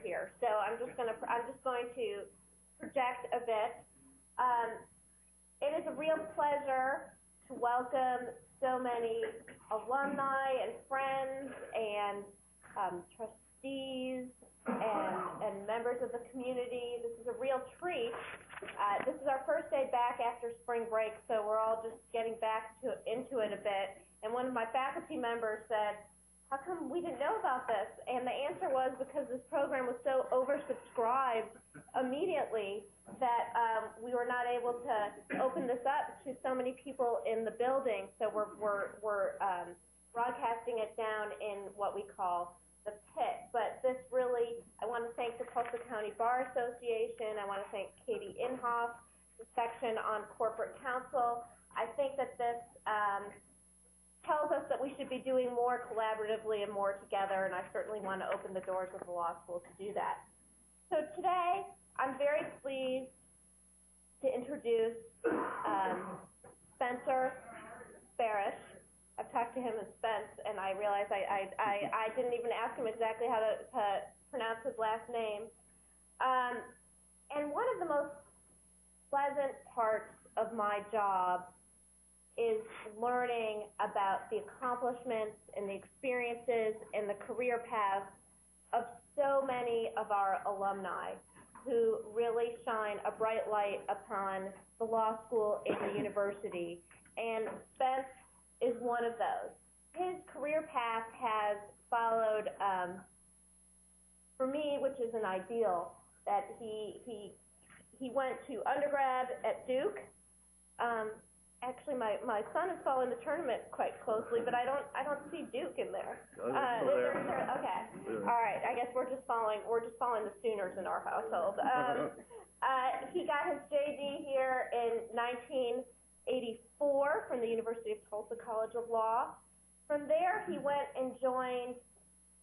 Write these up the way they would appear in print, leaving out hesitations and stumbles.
here. So I'm just going to project a bit. It is a real pleasure to welcome so many alumni and friends and trustees and members of the community. This is a real treat. This is our first day back after spring break, so we're all just getting back into it a bit. And one of my faculty members said, "How come we didn't know about this?" And the answer was because this program was so oversubscribed immediately that we were not able to open this up to so many people in the building. So we're broadcasting it down in what we call the pit. But this really, I want to thank the Tulsa County Bar Association. I want to thank Katie Inhofe, the section on corporate counsel. I think that this tells us that we should be doing more collaboratively and more together, and I certainly want to open the doors of the law school to do that. So today, I'm very pleased to introduce Spencer Barasch. I've talked to him as Spence, and I realized I didn't even ask him exactly how to pronounce his last name. And one of the most pleasant parts of my job is learning about the accomplishments and the experiences and the career paths of so many of our alumni who really shine a bright light upon the law school and the university. And Spence is one of those. His career path has followed, for me, which is an ideal, that he went to undergrad at Duke. Actually, my son is following the tournament quite closely, but I don't see Duke in there. Okay. All right. I guess we're just following the Sooners in our household. He got his JD here in 1984 from the University of Tulsa College of Law. From there, he went and joined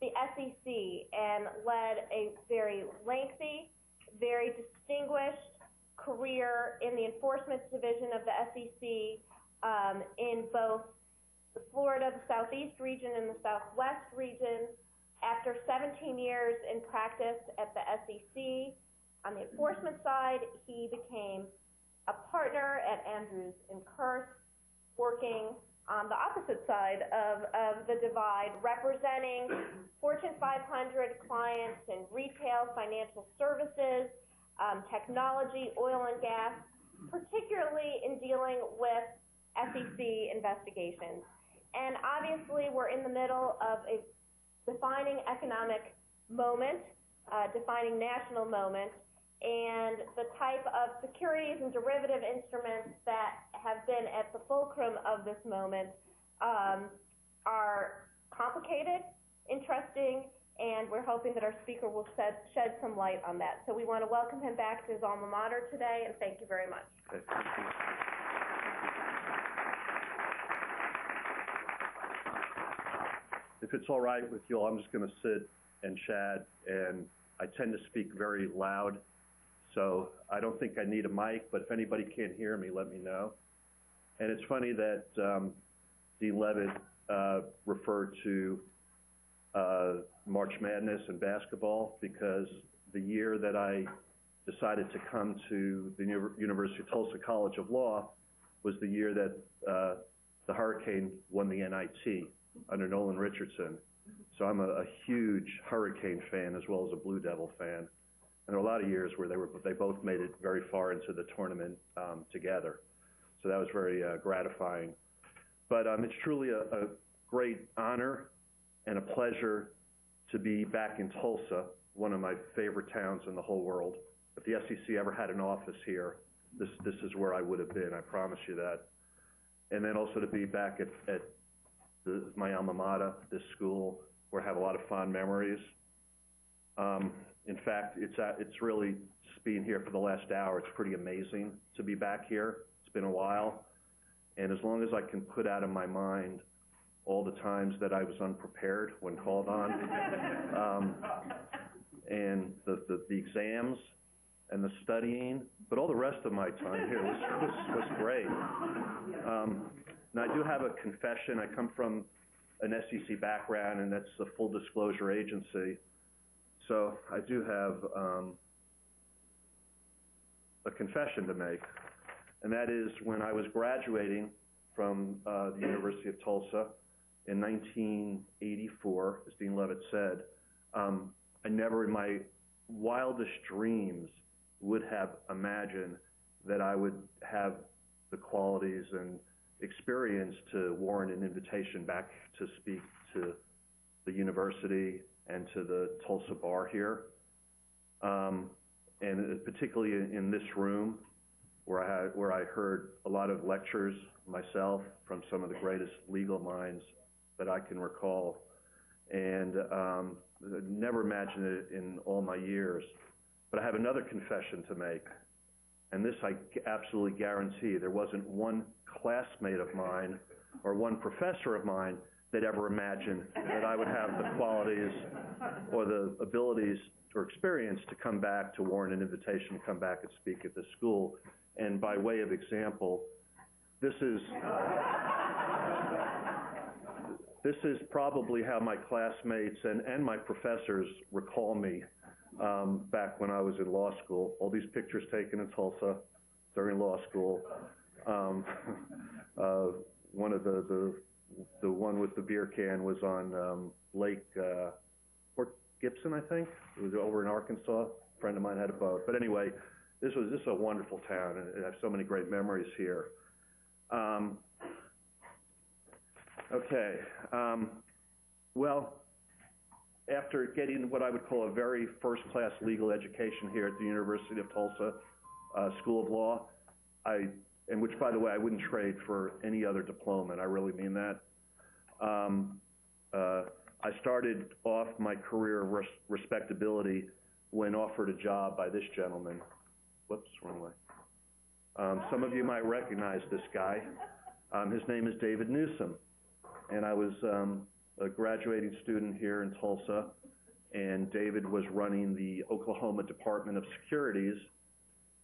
the SEC and led a very lengthy, very distinguished career in the enforcement division of the SEC in both the Florida, the Southeast region, and the Southwest region. After 17 years in practice at the SEC, on the enforcement side, he became a partner at Andrews and Kurth, working on the opposite side of the divide, representing Fortune 500 clients in retail, financial services, technology, oil and gas, particularly in dealing with SEC investigations. And obviously, we're in the middle of a defining economic moment, defining national moment, and the type of securities and derivative instruments that have been at the fulcrum of this moment are complicated, interesting, and we're hoping that our speaker will shed some light on that. So we want to welcome him back to his alma mater today, and thank you very much. Okay, thank you. If it's all right with you all, I'm just going to sit and chat, and I tend to speak very loud, so I don't think I need a mic, but if anybody can't hear me, let me know. And it's funny that Dean Levitt referred to March Madness and basketball, because the year that I decided to come to the University of Tulsa College of Law was the year that the Hurricane won the NIT under Nolan Richardson. So I'm a huge Hurricane fan as well as a Blue Devil fan. And there were a lot of years where they both made it very far into the tournament together. So that was very gratifying. But it's truly a great honor and a pleasure to be back in Tulsa, one of my favorite towns in the whole world. If the SEC ever had an office here, this is where I would have been, I promise you that. And then also to be back at my alma mater, this school, where I have a lot of fond memories. In fact, it's really, just being here for the last hour, it's pretty amazing to be back here. It's been a while. And as long as I can put out of my mind all the times that I was unprepared when called on, and the exams and the studying, but all the rest of my time here was great. Now I do have a confession. I come from an SEC background, and that's a full disclosure agency. So I do have a confession to make, and that is when I was graduating from the University of Tulsa in 1984, as Dean Levitt said, I never in my wildest dreams would have imagined that I would have the qualities and experience to warrant an invitation back to speak to the university and to the Tulsa bar here. And particularly in this room where I heard a lot of lectures myself from some of the greatest legal minds that I can recall. And never imagined it in all my years. But I have another confession to make. And this I absolutely guarantee. There wasn't one classmate of mine or one professor of mine that ever imagined that I would have the qualities or the abilities or experience to come back, to warrant an invitation to come back and speak at this school. And by way of example, this is probably how my classmates and my professors recall me back when I was in law school. All these pictures taken in Tulsa during law school. One of the one with the beer can was on Lake Port Gibson, I think. It was over in Arkansas. A friend of mine had a boat. But anyway, this is a wonderful town, and I have so many great memories here. Okay. Well, after getting what I would call a very first-class legal education here at the University of Tulsa School of Law, and which, by the way, I wouldn't trade for any other diploma, and I really mean that. I started off my career of respectability when offered a job by this gentleman. Whoops, wrong way. Some of you might recognize this guy. His name is David Newsom, and I was a graduating student here in Tulsa, and David was running the Oklahoma Department of Securities,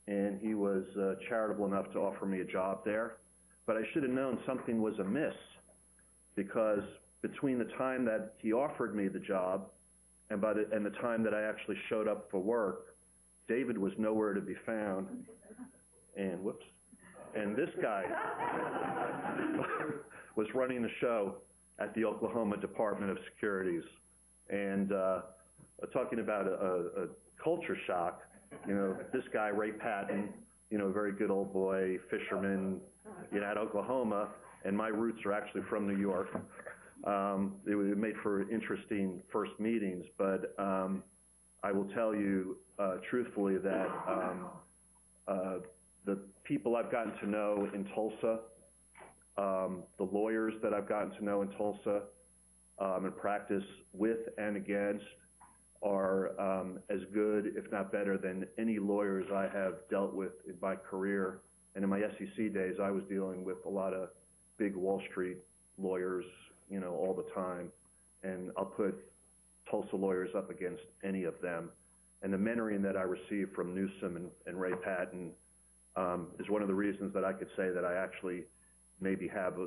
and he was charitable enough to offer me a job there. But I should have known something was amiss, because between the time that he offered me the job and the time that I actually showed up for work, David was nowhere to be found. And whoops. And this guy was running the show at the Oklahoma Department of Securities. And talking about a culture shock, this guy, Ray Patton, a very good old boy, fisherman, at Oklahoma, and my roots are actually from New York. It made for interesting first meetings, but I will tell you truthfully that the people I've gotten to know in Tulsa, the lawyers that I've gotten to know in Tulsa and practice with and against are as good, if not better, than any lawyers I have dealt with in my career. And in my SEC days, I was dealing with a lot of big Wall Street lawyers, all the time. And I'll put Tulsa lawyers up against any of them. And the mentoring that I received from Newsom and Ray Patton is one of the reasons that I could say that I actually maybe have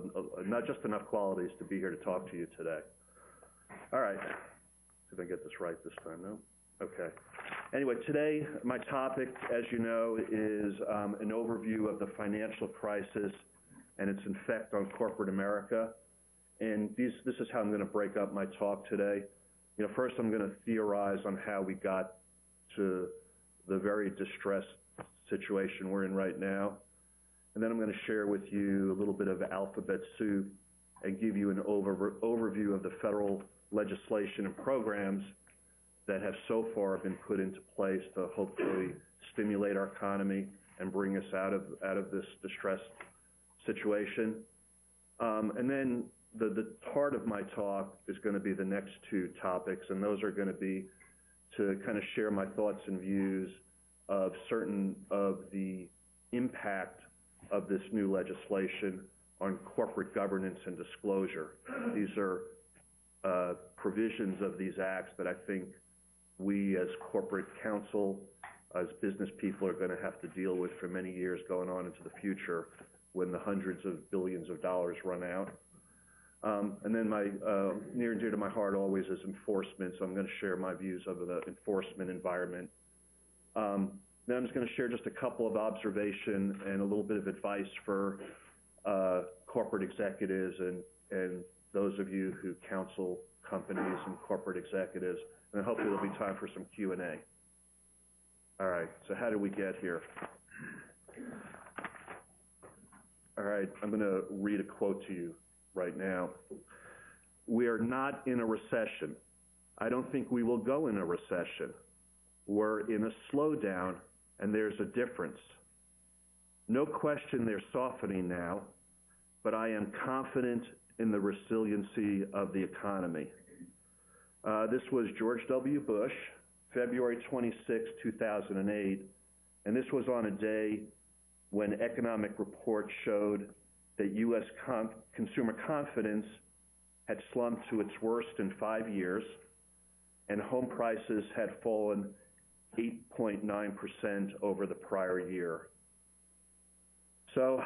not just enough qualities to be here to talk to you today. All right. See if I get this right this time, no? Okay. Anyway, today my topic, as you know, is an overview of the financial crisis and its effect on corporate America. And this is how I'm going to break up my talk today. First I'm going to theorize on how we got to the very distressed situation we're in right now. And then I'm going to share with you a little bit of alphabet soup and give you an overview of the federal legislation and programs that have so far been put into place to hopefully stimulate our economy and bring us out of this distressed situation. And then the heart of my talk is going to be the next two topics, and those are going to be to kind of share my thoughts and views of certain of the impact of this new legislation on corporate governance and disclosure. These are provisions of these acts that I think we as corporate counsel, as business people, are going to have to deal with for many years going on into the future when the hundreds of billions of dollars run out. And then my near and dear to my heart always is enforcement, so I'm going to share my views of the enforcement environment. Then I'm just going to share just a couple of observations and a little bit of advice for corporate executives and those of you who counsel companies and corporate executives, and then hopefully there'll be time for some Q&A. All right, so how did we get here? All right, I'm going to read a quote to you right now. We are not in a recession. I don't think we will go in a recession. We're in a slowdown, and there's a difference. No question they're softening now, but I am confident in the resiliency of the economy. This was George W. Bush, February 26, 2008, and this was on a day when economic reports showed that U.S. consumer confidence had slumped to its worst in 5 years, and home prices had fallen 8.9% over the prior year. So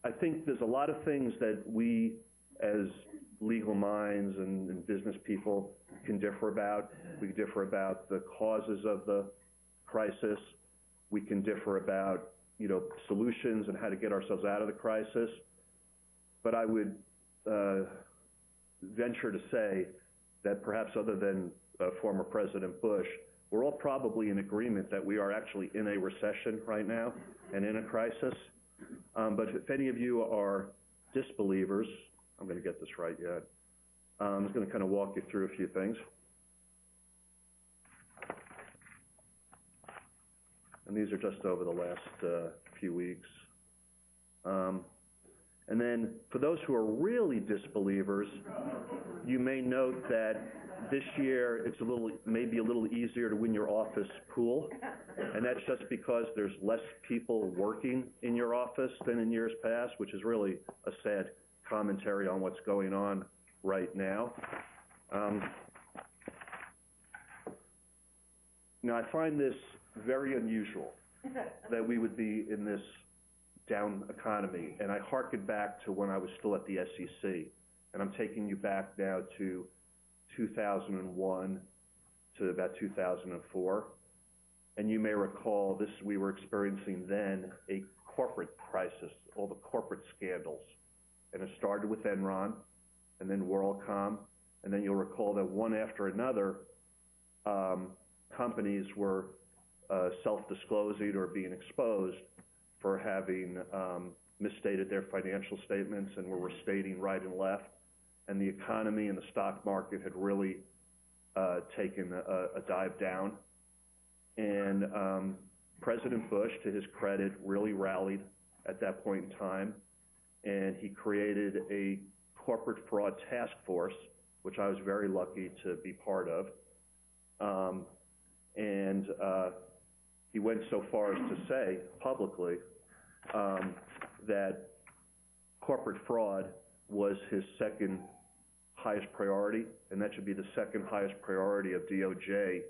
I think there's a lot of things that we as legal minds and business people can differ about. We can differ about the causes of the crisis. We can differ about, solutions and how to get ourselves out of the crisis. But I would venture to say that perhaps other than former President Bush, we're all probably in agreement that we are actually in a recession right now and in a crisis. But if any of you are disbelievers, I'm going to get this right yet. I'm just going to kind of walk you through a few things. And these are just over the last few weeks. And then for those who are really disbelievers, you may note that this year it's maybe a little easier to win your office pool. And that's just because there's less people working in your office than in years past, which is really a sad commentary on what's going on right now. Now, I find this very unusual that we would be in this down economy. And I harken back to when I was still at the SEC. And I'm taking you back now to 2001 to about 2004. And you may recall we were experiencing then a corporate crisis, all the corporate scandals. And it started with Enron, and then WorldCom, and then you'll recall that one after another, companies were self-disclosing or being exposed for having misstated their financial statements and were restating right and left. And the economy and the stock market had really taken a dive down. And President Bush, to his credit, really rallied at that point in time. And he created a corporate fraud task force, which I was very lucky to be part of. And he went so far as to say publicly that corporate fraud was his second highest priority, and that should be the second highest priority of DOJ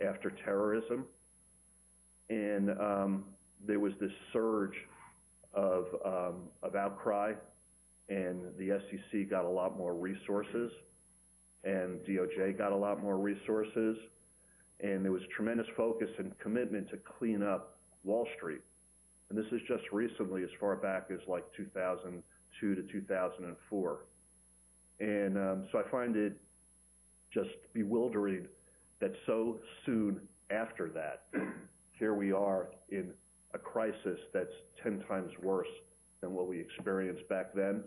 after terrorism. And there was this surge of outcry, and the SEC got a lot more resources, and DOJ got a lot more resources, and there was tremendous focus and commitment to clean up Wall Street. And this is just recently, as far back as like 2002 to 2004. And so I find it just bewildering that so soon after that, here we are in a crisis that's 10 times worse than what we experienced back then.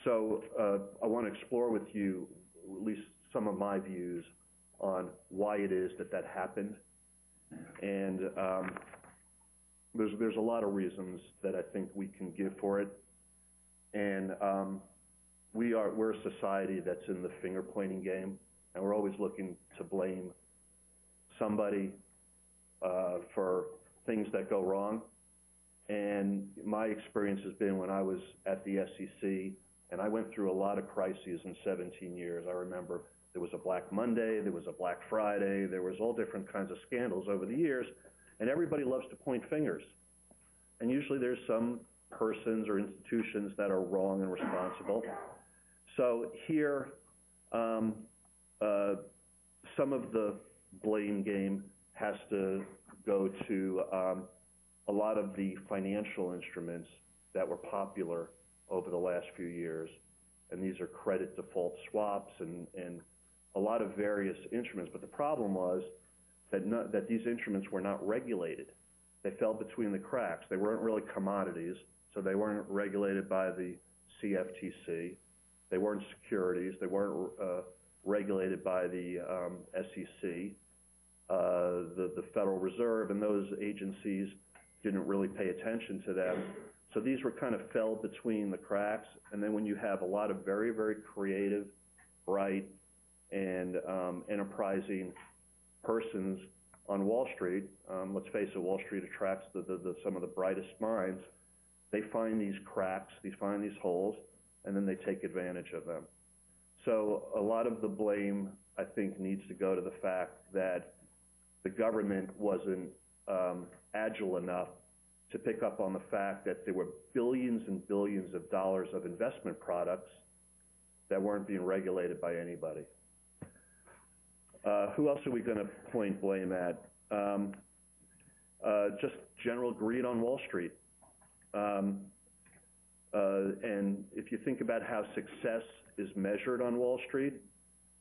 So I want to explore with you at least some of my views on why it is that happened. And there's a lot of reasons that I think we can give for it. And we're a society that's in the finger-pointing game, and we're always looking to blame somebody for things that go wrong. And my experience has been when I was at the SEC, and I went through a lot of crises in 17 years. I remember there was a Black Monday, there was a Black Friday, there was all different kinds of scandals over the years, and everybody loves to point fingers. And usually there's some persons or institutions that are wrong and responsible. So here, some of the blame game has to go to a lot of the financial instruments that were popular over the last few years. And these are credit default swaps and a lot of various instruments. But the problem was that these instruments were not regulated. They fell between the cracks. They weren't really commodities, so they weren't regulated by the CFTC. They weren't securities. They weren't regulated by the SEC, the Federal Reserve, and those agencies didn't really pay attention to them. So these were kind of fell between the cracks. And then when you have a lot of very, very creative, bright, and enterprising persons on Wall Street, let's face it, Wall Street attracts some of the brightest minds. They find these cracks, they find these holes, and then they take advantage of them. So a lot of the blame, I think, needs to go to the fact that the government wasn't agile enough to pick up on the fact that there were billions and billions of dollars of investment products that weren't being regulated by anybody. Who else are we going to point blame at? Just general greed on Wall Street. And if you think about how success is measured on Wall Street,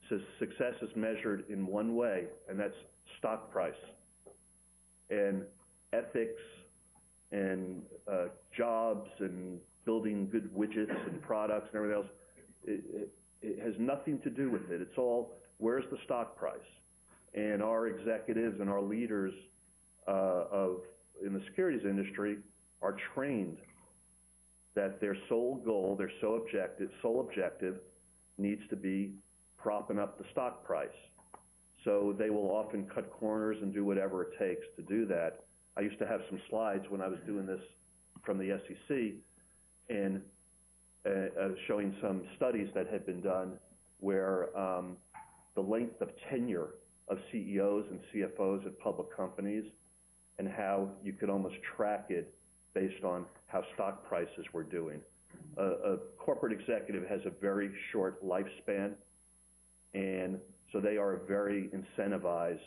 so success is measured in one way, and that's stock price. And ethics and jobs and building good widgets and products and everything else, it has nothing to do with it. It's all, where's the stock price? And our executives and our leaders in the securities industry are trained that their sole goal, their sole objective needs to be propping up the stock price. So they will often cut corners and do whatever it takes to do that. I used to have some slides when I was doing this from the SEC and showing some studies that had been done where the length of tenure of CEOs and CFOs at public companies and how you could almost track it based on how stock prices were doing. A corporate executive has a very short lifespan, and so they are very incentivized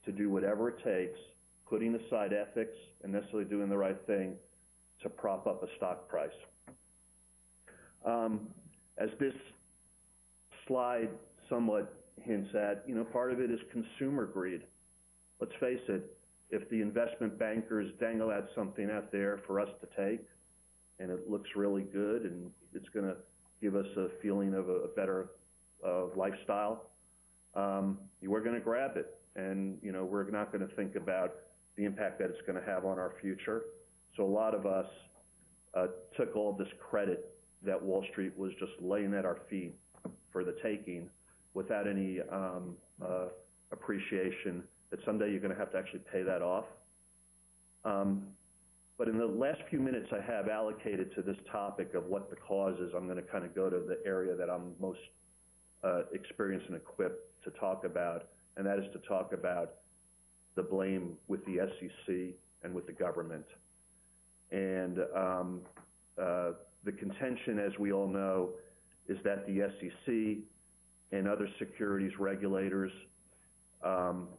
to do whatever it takes, putting aside ethics and necessarily doing the right thing to prop up a stock price. As this slide somewhat hints at, part of it is consumer greed. Let's face it, if the investment bankers dangle out something out there for us to take, and it looks really good, and it's going to give us a feeling of a better lifestyle, we're going to grab it. And, we're not going to think about the impact that it's going to have on our future. So a lot of us took all this credit that Wall Street was just laying at our feet for the taking without any appreciation that someday you're going to have to actually pay that off. But in the last few minutes I have allocated to this topic of what the cause is, I'm going to kind of go to the area that I'm most experienced and equipped to talk about, and that is to talk about the blame with the SEC and with the government. And the contention, as we all know, is that the SEC and other securities regulators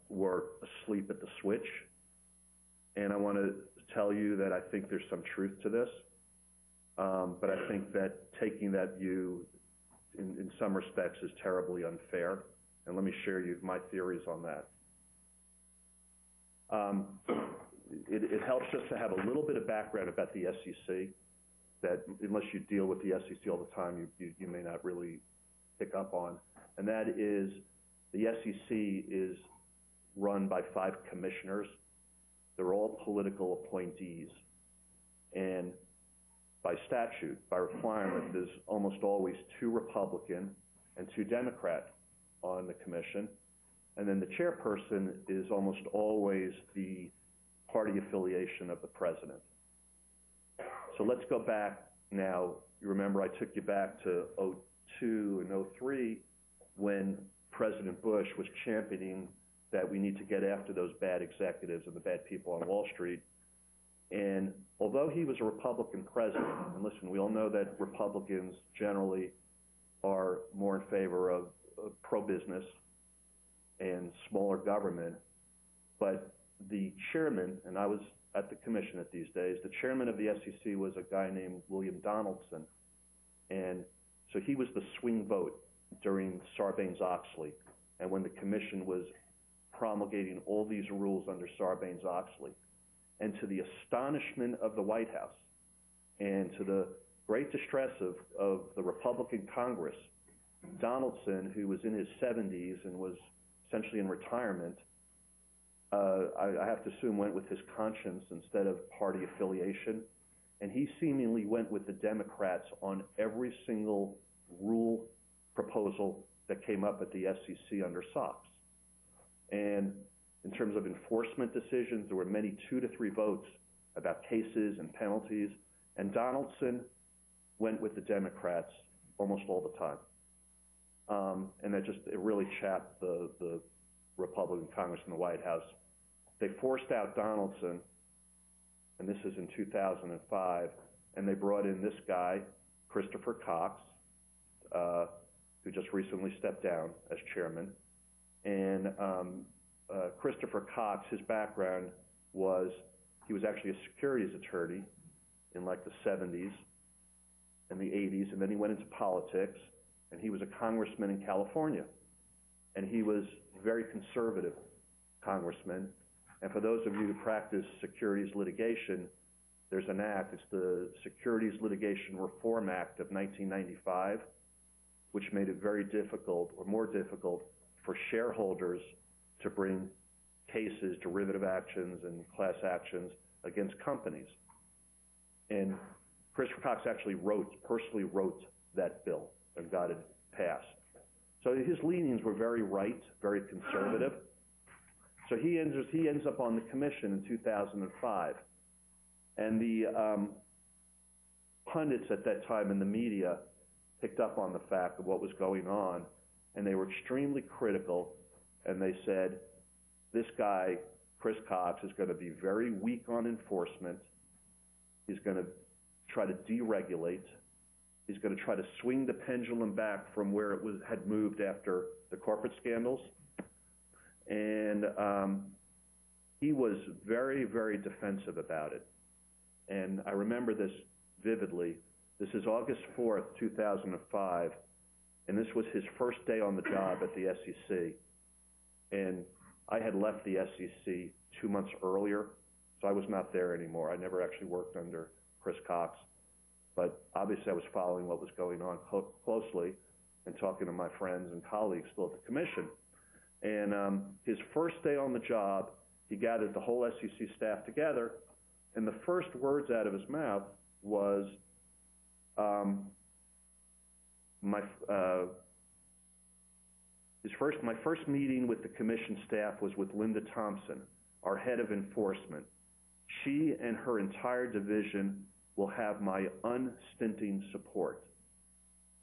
were asleep at the switch. And I want to tell you that I think there's some truth to this. But I think that taking that view in some respects is terribly unfair. And let me share you my theories on that. It helps us to have a little bit of background about the SEC that unless you deal with the SEC all the time, you may not really pick up on. And that is the SEC is run by 5 commissioners. They're all political appointees. And by statute, by requirement, there's almost always 2 Republican and 2 Democrat on the commission. And then the chairperson is almost always the party affiliation of the president. So let's go back now. You remember I took you back to 2002 and 2003 when President Bush was championing that we need to get after those bad executives and the bad people on Wall Street. And although he was a Republican president, and listen, we all know that Republicans generally are more in favor of pro-business and smaller government, but the chairman, and I was at the commission at these days, the chairman of the SEC was a guy named William Donaldson. And so he was the swing vote during Sarbanes-Oxley. And when the commission was promulgating all these rules under Sarbanes-Oxley, and to the astonishment of the White House, and to the great distress of the Republican Congress, Donaldson, who was in his 70s and was essentially in retirement, I have to assume went with his conscience instead of party affiliation, and he seemingly went with the Democrats on every single rule proposal that came up at the SEC under SOX. And in terms of enforcement decisions, there were many 2 to 3 votes about cases and penalties, and Donaldson went with the Democrats almost all the time. And it really chapped the Republican Congress and the White House. They forced out Donaldson, and this is in 2005, and they brought in this guy, Christopher Cox, who just recently stepped down as chairman. And Christopher Cox, his background was, he was actually a securities attorney in like the 70s and the 80s, and then he went into politics, and he was a congressman in California. And he was a very conservative congressman. And for those of you who practice securities litigation, there's an act, it's the Securities Litigation Reform Act of 1995, which made it very difficult, or more difficult, for shareholders to bring cases, derivative actions, and class actions against companies. And Christopher Cox actually personally wrote that bill and got it passed. So his leanings were very right, very conservative. So he ends up on the commission in 2005. And the pundits at that time in the media picked up on the fact of what was going on, and they were extremely critical, and they said, this guy, Chris Cox, is going to be very weak on enforcement. He's going to try to deregulate. He's going to try to swing the pendulum back from where it had moved after the corporate scandals. And he was very, very defensive about it. And I remember this vividly. This is August 4th, 2005, and this was his first day on the job at the SEC. And I had left the SEC 2 months earlier, so I was not there anymore. I never actually worked under Chris Cox. But obviously I was following what was going on closely and talking to my friends and colleagues still at the commission. And his first day on the job, he gathered the whole SEC staff together, and the first words out of his mouth was, my first meeting with the commission staff was with Linda Thompson, our head of enforcement. She and her entire division will have my unstinting support.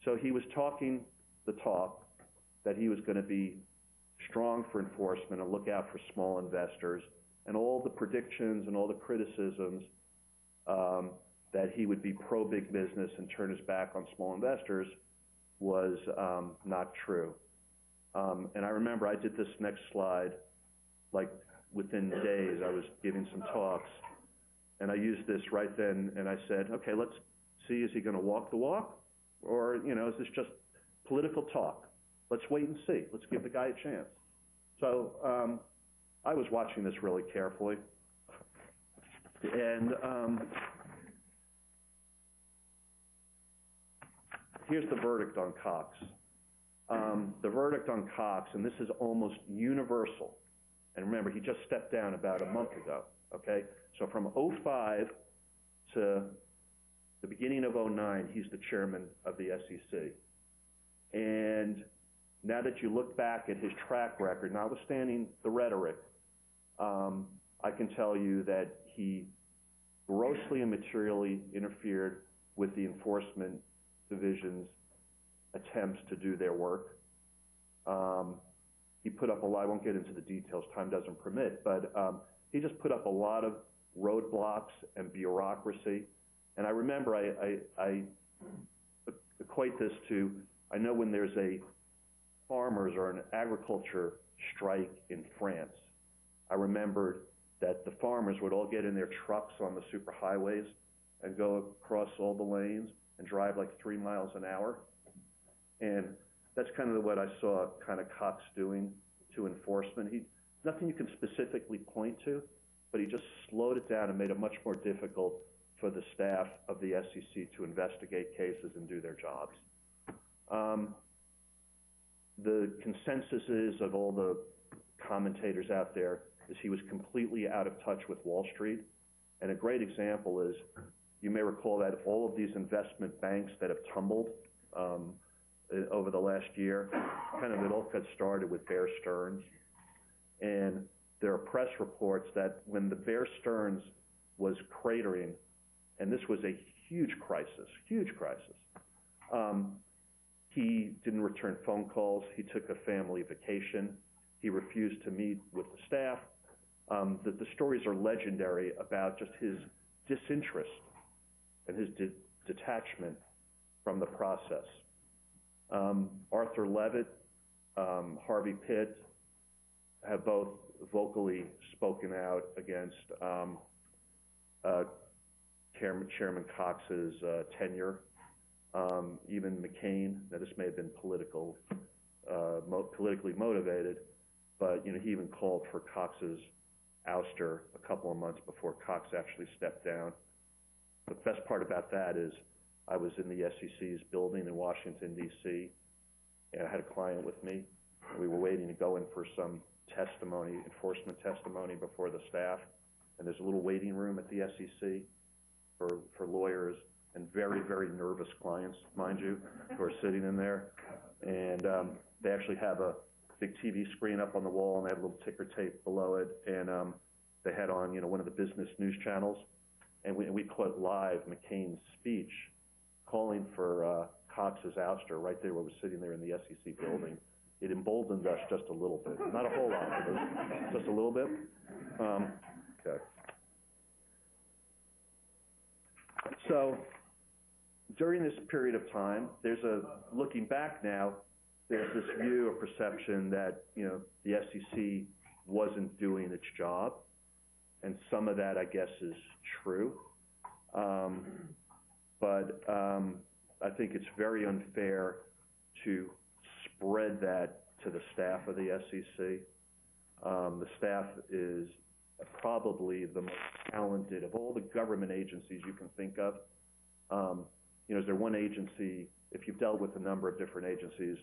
So he was talking the talk that he was going to be strong for enforcement and look out for small investors, and all the predictions and all the criticisms that he would be pro-big business and turn his back on small investors was not true. And I remember I did this next slide, like within days. I was giving some talks, and I used this right then, and I said, okay, let's see, is he going to walk the walk? Or, is this just political talk? Let's wait and see. Let's give the guy a chance. So I was watching this really carefully. And here's the verdict on Cox. The verdict on Cox, and this is almost universal. And remember, he just stepped down about a month ago, okay? So from 2005 to the beginning of 2009, he's the chairman of the SEC. And now that you look back at his track record, notwithstanding the rhetoric, I can tell you that he grossly and materially interfered with the enforcement division's attempts to do their work. He put up a lot, I won't get into the details, time doesn't permit, but he just put up a lot of roadblocks and bureaucracy. And I remember I equate this to, I know when there's a farmers or an agriculture strike in France, I remembered that the farmers would all get in their trucks on the superhighways and go across all the lanes and drive like 3 miles an hour. And that's kind of what I saw kind of Cox doing to enforcement. Nothing you can specifically point to, but he just slowed it down and made it much more difficult for the staff of the SEC to investigate cases and do their jobs. The consensus is of all the commentators out there is he was completely out of touch with Wall Street. And a great example is, you may recall that all of these investment banks that have tumbled over the last year, kind of it all got started with Bear Stearns. And there are press reports that when the Bear Stearns was cratering, and this was a huge crisis, he didn't return phone calls. He took a family vacation. He refused to meet with the staff. The stories are legendary about just his disinterest and his detachment from the process. Arthur Levitt, Harvey Pitt have both vocally spoken out against Chairman Cox's tenure. Even McCain, now this may have been politically motivated, but he even called for Cox's ouster a couple of months before Cox actually stepped down. The best part about that is I was in the SEC's building in Washington, D.C., and I had a client with me. We were waiting to go in for some testimony, enforcement testimony before the staff, and there's a little waiting room at the SEC for lawyers and very, very nervous clients, mind you, who are sitting in there. And they actually have a big TV screen up on the wall, and they have a little ticker tape below it. And they had on, one of the business news channels. And we put live McCain's speech calling for Cox's ouster right there where we're sitting there in the SEC building. It emboldened us just a little bit. Not a whole lot, but just a little bit. Okay. So during this period of time, looking back now, there's this view or perception that, the SEC wasn't doing its job. And some of that, I guess, is true. But I think it's very unfair to spread that to the staff of the SEC. The staff is probably the most talented of all the government agencies you can think of. Is there one agency, if you've dealt with a number of different agencies,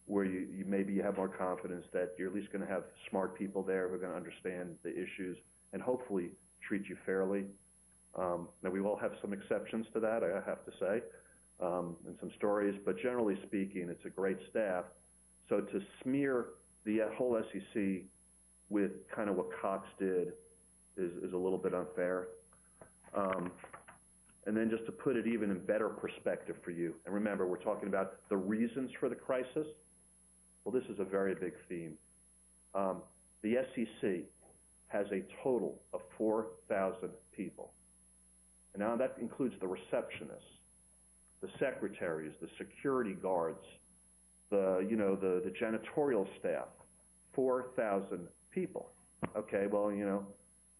where you maybe have more confidence that you're at least going to have smart people there who are going to understand the issues and hopefully treat you fairly. Now, we all have some exceptions to that, I have to say, and some stories, but generally speaking, it's a great staff. So to smear the whole SEC with kind of what Cox did is a little bit unfair. And then just to put it even in better perspective for you, and remember, we're talking about the reasons for the crisis. Well, this is a very big theme. The SEC has a total of 4,000 people. And now that includes the receptionists, the secretaries, the security guards, the janitorial staff, 4,000 people. Okay, well,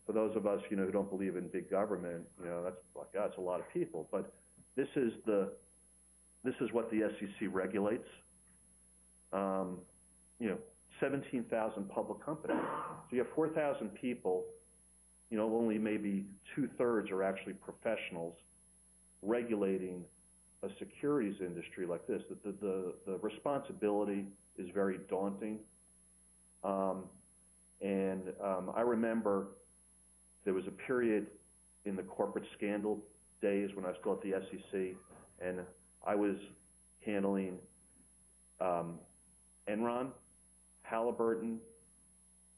for those of us, who don't believe in big government, that's a lot of people. But this is what the SEC regulates. 17,000 public companies. So you have 4,000 people. Only maybe 2/3 are actually professionals regulating a securities industry like this. The responsibility is very daunting. I remember there was a period in the corporate scandal days when I was still at the SEC, and I was handling Enron, Halliburton,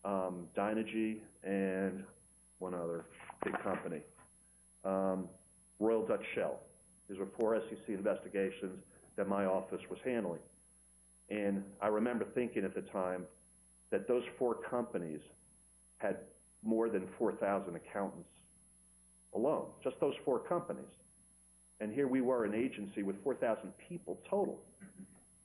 Dynegy, and one other big company, Royal Dutch Shell. These were 4 SEC investigations that my office was handling. And I remember thinking at the time that those 4 companies had more than 4,000 accountants alone, just those 4 companies. And here we were, an agency with 4,000 people total.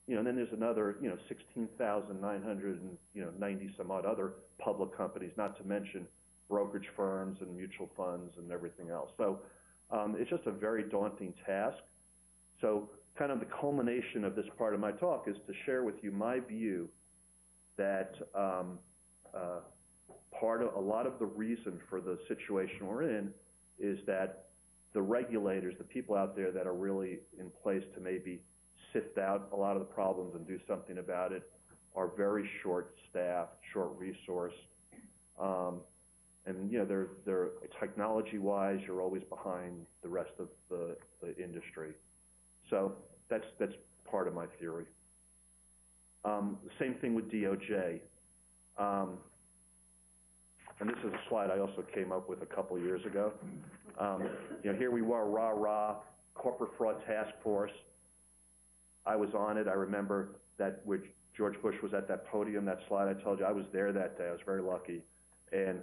And then there's another, 16,990 some odd other public companies, not to mention brokerage firms and mutual funds and everything else. So it's just a very daunting task. So kind of the culmination of this part of my talk is to share with you my view that a lot of the reason for the situation we're in is that the regulators, the people out there that are really in place to maybe sift out a lot of the problems and do something about it, are very short-staffed, short-resourced, and they're technology-wise, you're always behind the rest of the industry. So that's part of my theory. The same thing with DOJ. And this is a slide I also came up with a couple years ago. Here we were, rah-rah, corporate fraud task force. I was on it. I remember that when George Bush was at that podium, that slide I told you, I was there that day. I was very lucky. And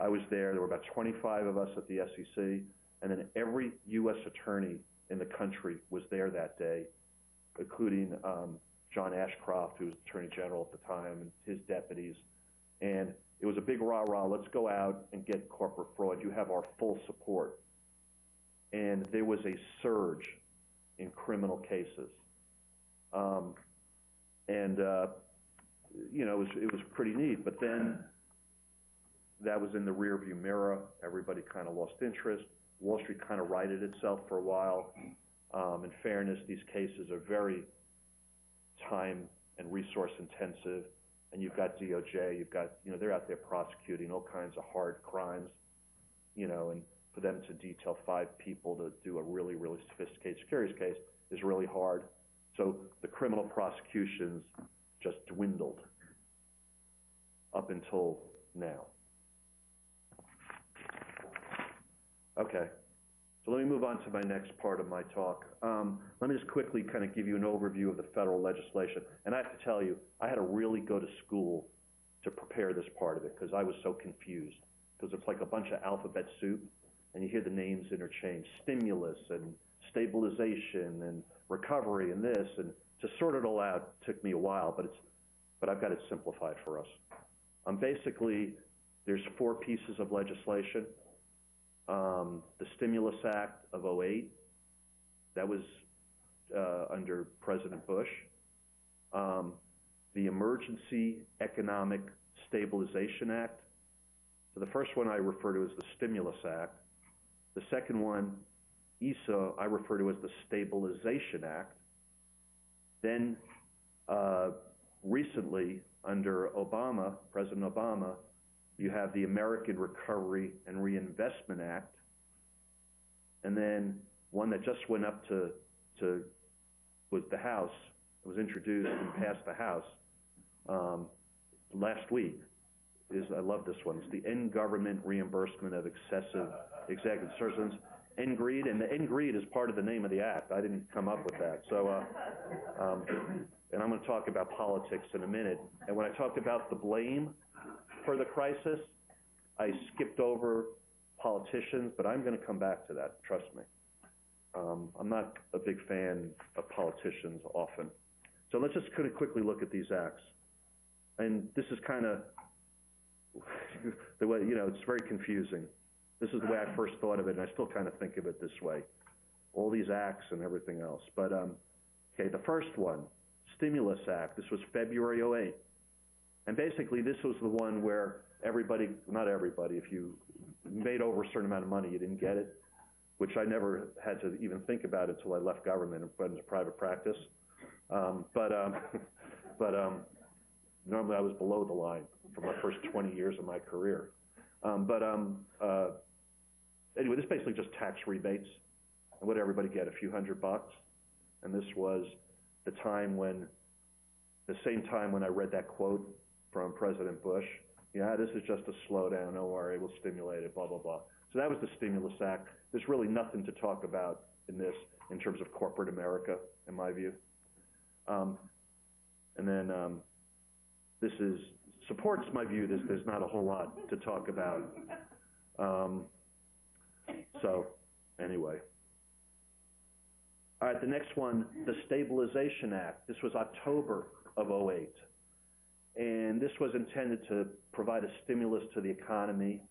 I was there. There were about 25 of us at the SEC. And then every U.S. attorney in the country was there that day, including John Ashcroft, who was Attorney General at the time, and his deputies. And it was a big rah-rah, let's go out and get corporate fraud. You have our full support. And there was a surge in criminal cases. It was pretty neat. But then that was in the rearview mirror. Everybody kind of lost interest. Wall Street kind of righted itself for a while. In fairness, these cases are very time and resource intensive. And you've got DOJ, they're out there prosecuting all kinds of hard crimes, and for them to detail 5 people to do a really, really sophisticated securities case is really hard. So the criminal prosecutions just dwindled up until now. Okay, so let me move on to my next part of my talk. Let me just quickly kind of give you an overview of the federal legislation. And I have to tell you, I had to really go to school to prepare this part of it because I was so confused. Because it's like a bunch of alphabet soup, and you hear the names interchange. Stimulus and stabilization and recovery and this. And to sort it all out took me a while, but I've got it simplified for us. Basically, there's 4 pieces of legislation. The Stimulus Act of '08, that was under President Bush. The Emergency Economic Stabilization Act. So the first one I refer to as the Stimulus Act. The second one, ESA, I refer to as the Stabilization Act. Then recently, under Obama, President Obama, you have the American Recovery and Reinvestment Act. And then one that just went up to was the House. It was introduced and passed the House last week. I love this one. It's the End Government Reimbursement of Excessive Executive Services. NGREAD, and the NGREAD is part of the name of the act. I didn't come up with that. So, and I'm going to talk about politics in a minute. And when I talked about the blame for the crisis, I skipped over politicians, but I'm going to come back to that, trust me. I'm not a big fan of politicians often. So let's just kind of quickly look at these acts. And this is kind of the way, it's very confusing. This is the way I first thought of it, and I still kind of think of it this way. All these acts and everything else. But, okay, the first one, Stimulus Act, this was February '08. And basically this was the one where everybody, not everybody, if you made over a certain amount of money, you didn't get it, which I never had to even think about it until I left government and went into private practice. Normally I was below the line for my first 20 years of my career. Anyway, this basically just tax rebates. And what did everybody get? A few $100. And this was the same time when I read that quote from President Bush. Yeah, this is just a slowdown. Don't worry, we'll stimulate it, blah, blah, blah. So that was the Stimulus Act. There's really nothing to talk about in this in terms of corporate America, in my view. And then this supports my view. There's not a whole lot to talk about. So, anyway. All right, the next one, the Stabilization Act. This was October of '08. And this was intended to provide a stimulus to the economy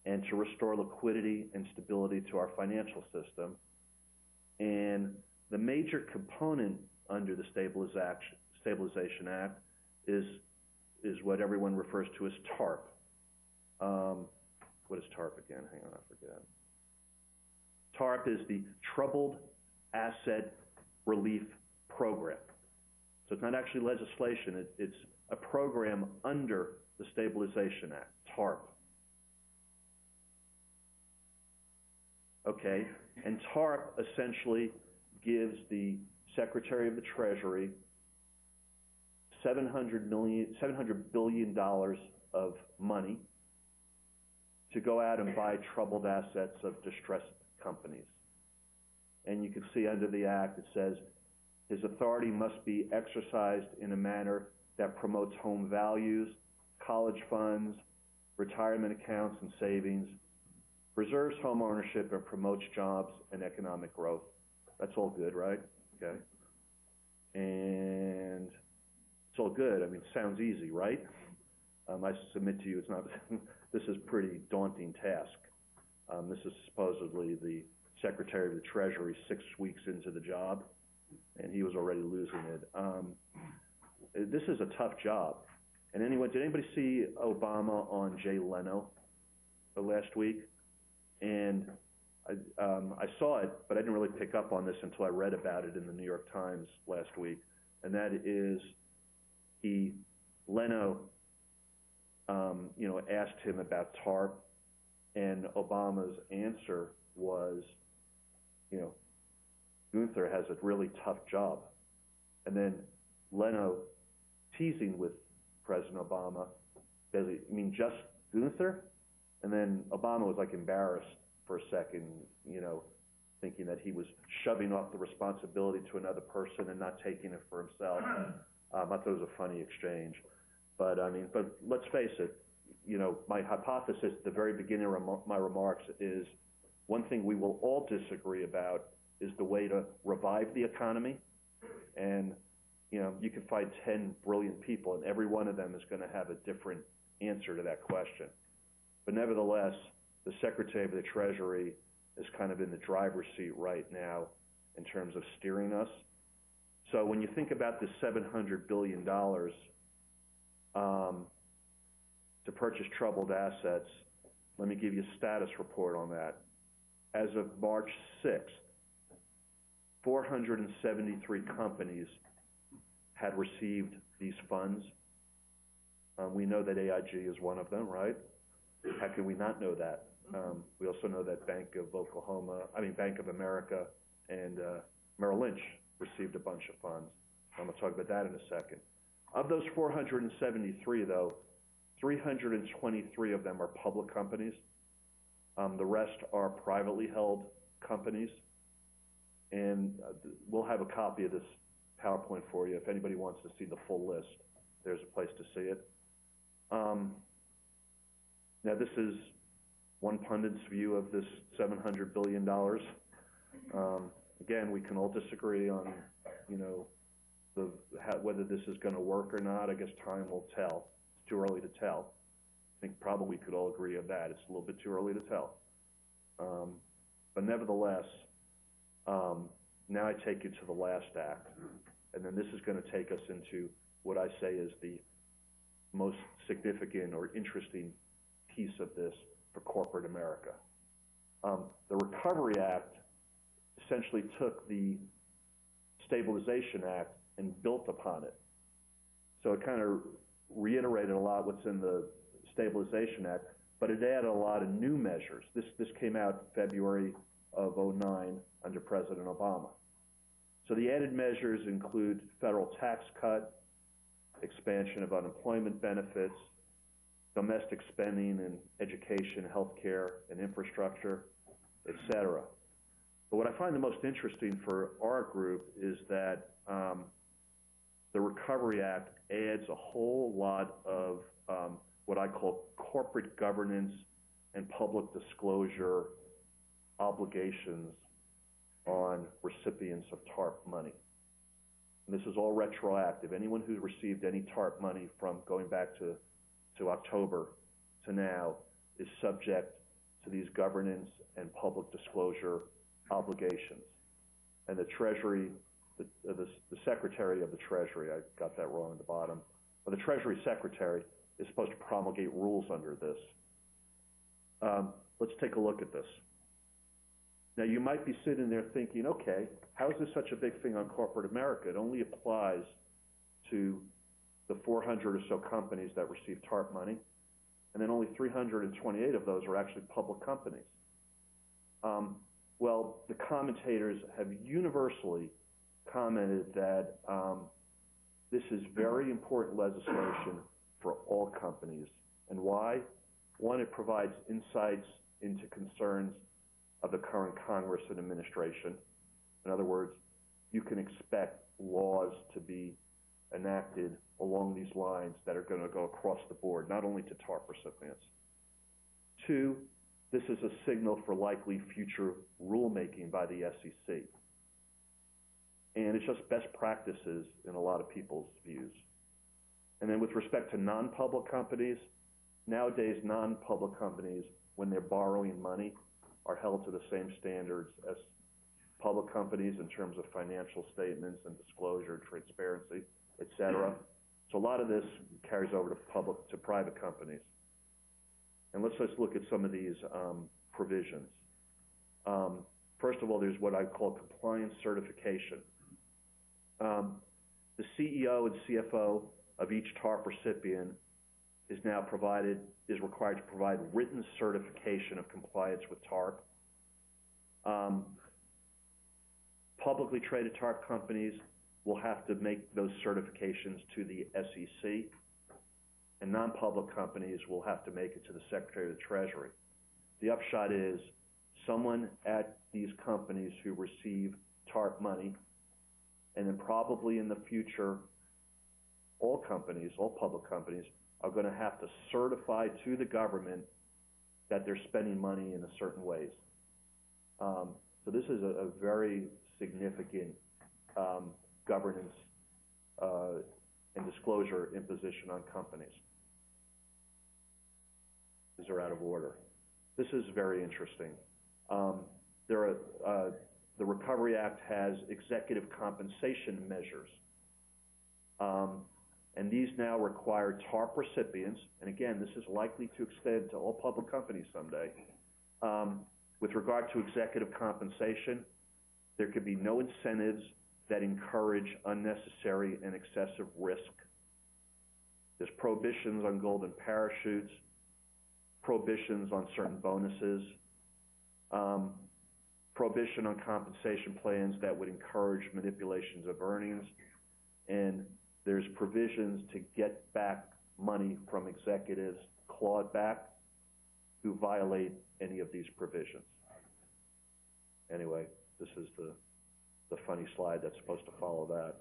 and to restore liquidity and stability to our financial system. And the major component under the Stabilization Act is what everyone refers to as TARP. What is TARP again? Hang on, I forget. TARP is the Troubled Asset Relief Program. So it's not actually legislation, it's a program under the Stabilization Act, TARP. Okay, and TARP essentially gives the Secretary of the Treasury $700 billion of money to go out and buy troubled assets of distressed companies. And you can see under the Act it says, his authority must be exercised in a manner that promotes home values, college funds, retirement accounts and savings, preserves home ownership, and promotes jobs and economic growth. That's all good, right? Okay. And it's all good. I mean, it sounds easy, right? I submit to you, it's not. This is a pretty daunting task. This is supposedly the Secretary of the Treasury 6 weeks into the job, and he was already losing it. This is a tough job. And did anybody see Obama on Jay Leno last week? And I saw it, but I didn't really pick up on this until I read about it in the New York Times last week. And that is, Leno, asked him about TARP, and Obama's answer was, Gunther has a really tough job. And then Leno, teasing with President Obama, says, you mean just Gunther? And then Obama was like embarrassed for a second, thinking that he was shoving off the responsibility to another person and not taking it for himself. I thought it was a funny exchange. But let's face it, my hypothesis at the very beginning of my remarks is one thing we will all disagree about is the way to revive the economy. And, you can find 10 brilliant people, and every one of them is going to have a different answer to that question. But nevertheless, the Secretary of the Treasury is kind of in the driver's seat right now in terms of steering us. So when you think about this $700 billion to purchase troubled assets, let me give you a status report on that. As of March 6th, 473 companies had received these funds. We know that AIG is one of them, right? How can we not know that? We also know that Bank of America and Merrill Lynch received a bunch of funds. I'm going to talk about that in a second. Of those 473, though, 323 of them are public companies. The rest are privately held companies. And we'll have a copy of this PowerPoint for you. If anybody wants to see the full list, there's a place to see it. Now, this is one pundit's view of this $700 billion. Again, we can all disagree on, whether this is going to work or not. I guess time will tell. It's too early to tell. I think probably we could all agree on that. It's a little bit too early to tell. But nevertheless, now I take you to the last act. And then this is going to take us into what I say is the most significant or interesting piece of this for corporate America. The Recovery Act essentially took the Stabilization Act and built upon it. So it kind of reiterated a lot what's in the Stabilization Act, but it added a lot of new measures. This came out February of '09 under President Obama. So the added measures include federal tax cut, expansion of unemployment benefits, domestic spending in education, healthcare, and infrastructure, etc. But what I find the most interesting for our group is that the Recovery Act adds a whole lot of what I call corporate governance and public disclosure obligations on recipients of TARP money. And this is all retroactive. Anyone who received any TARP money from going back to October to now is subject to these governance and public disclosure obligations. And the Treasury, the Secretary of the Treasury, I got that wrong at the bottom, but the Treasury Secretary is supposed to promulgate rules under this. Let's take a look at this. Now, you might be sitting there thinking, okay, how is this such a big thing on corporate America? It only applies to the 400 or so companies that receive TARP money, and then only 328 of those are actually public companies. Well, the commentators have universally commented that this is very important legislation for all companies. And why? One, it provides insights into concerns of the current Congress and administration. In other words, you can expect laws to be enacted along these lines that are going to go across the board, not only to TARP recipients. Two, this is a signal for likely future rulemaking by the SEC. And it's just best practices in a lot of people's views. And then with respect to non-public companies, nowadays non-public companies, when they're borrowing money, are held to the same standards as public companies in terms of financial statements and disclosure, transparency, et cetera. So a lot of this carries over to private companies. And let's just look at some of these provisions. First of all, there's what I call compliance certification. The CEO and CFO of each TARP recipient is required to provide written certification of compliance with TARP. Publicly traded TARP companies will have to make those certifications to the SEC, and non-public companies will have to make it to the Secretary of the Treasury. The upshot is someone at these companies who receive TARP money, and then probably in the future, all public companies, are going to have to certify to the government that they're spending money in a certain ways. So this is a very significant governance and disclosure imposition on companies. These are out of order. This is very interesting. The Recovery Act has executive compensation measures. And these now require TARP recipients, and again, this is likely to extend to all public companies someday. With regard to executive compensation, there could be no incentives that encourage unnecessary and excessive risk. There's prohibitions on golden parachutes, prohibitions on certain bonuses, prohibition on compensation plans that would encourage manipulations of earnings, and there's provisions to get back money from executives, clawed back, who violate any of these provisions. Anyway, this is the funny slide that's supposed to follow that.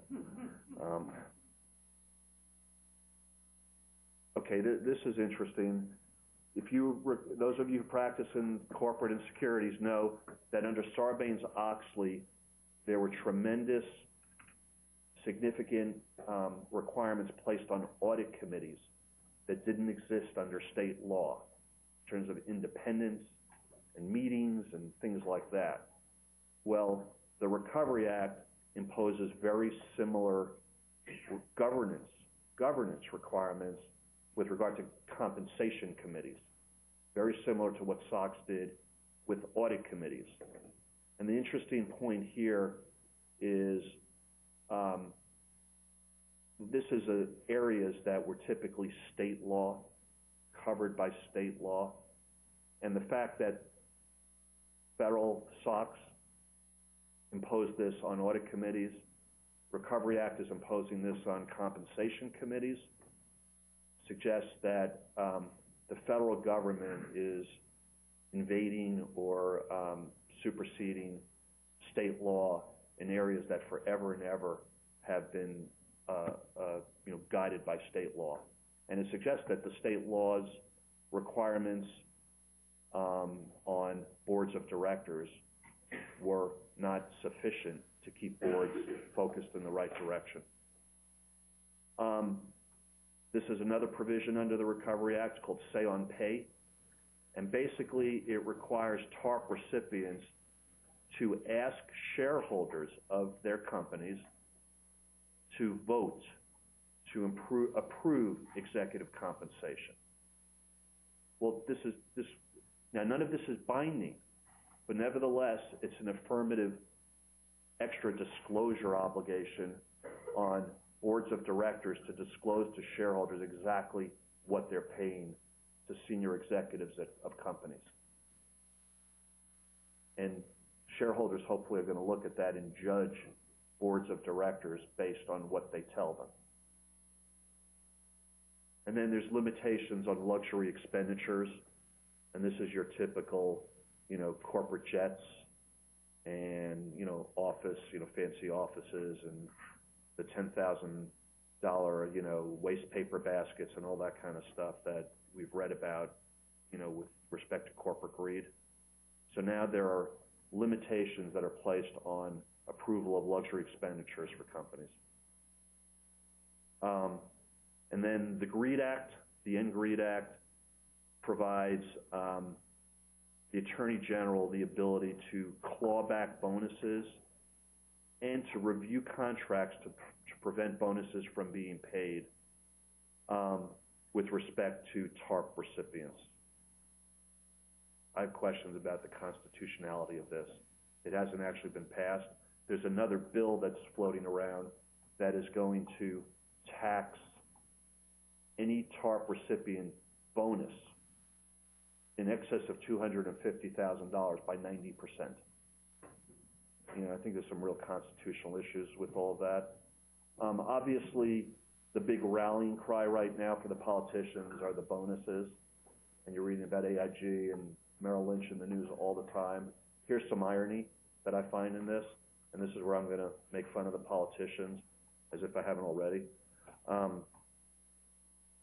Okay, this is interesting. Those of you who practice in corporate and securities know that under Sarbanes-Oxley, there were tremendous, significant requirements placed on audit committees that didn't exist under state law in terms of independence and meetings and things like that. Well, the Recovery Act imposes very similar governance requirements with regard to compensation committees, very similar to what SOX did with audit committees. And the interesting point here is this is areas that were typically state law, covered by state law, and the fact that federal SOX imposed this on audit committees, Recovery Act is imposing this on compensation committees, suggests that the federal government is invading or superseding state law in areas that forever and ever have been guided by state law. And it suggests that the state laws, requirements, on boards of directors were not sufficient to keep boards focused in the right direction. This is another provision under the Recovery Act called Say on Pay, and basically it requires TARP recipients to ask shareholders of their companies to vote to approve executive compensation. Well, now none of this is binding, but nevertheless, it's an affirmative extra disclosure obligation on boards of directors to disclose to shareholders exactly what they're paying to senior executives of companies. And shareholders hopefully are going to look at that and judge boards of directors based on what they tell them. And then there's limitations on luxury expenditures, and this is your typical, corporate jets and, office, fancy offices and the $10,000, waste paper baskets and all that kind of stuff that we've read about, with respect to corporate greed. So now there are limitations that are placed on approval of luxury expenditures for companies. And then the Greed Act, the End Greed Act, provides the Attorney General the ability to claw back bonuses and to review contracts to prevent bonuses from being paid with respect to TARP recipients. I have questions about the constitutionality of this. It hasn't actually been passed. There's another bill that's floating around that is going to tax any TARP recipient bonus in excess of $250,000 by 90%. I think there's some real constitutional issues with all of that. Obviously, the big rallying cry right now for the politicians are the bonuses, and you're reading about AIG and Merrill Lynch in the news all the time. Here's some irony that I find in this, and this is where I'm going to make fun of the politicians, as if I haven't already.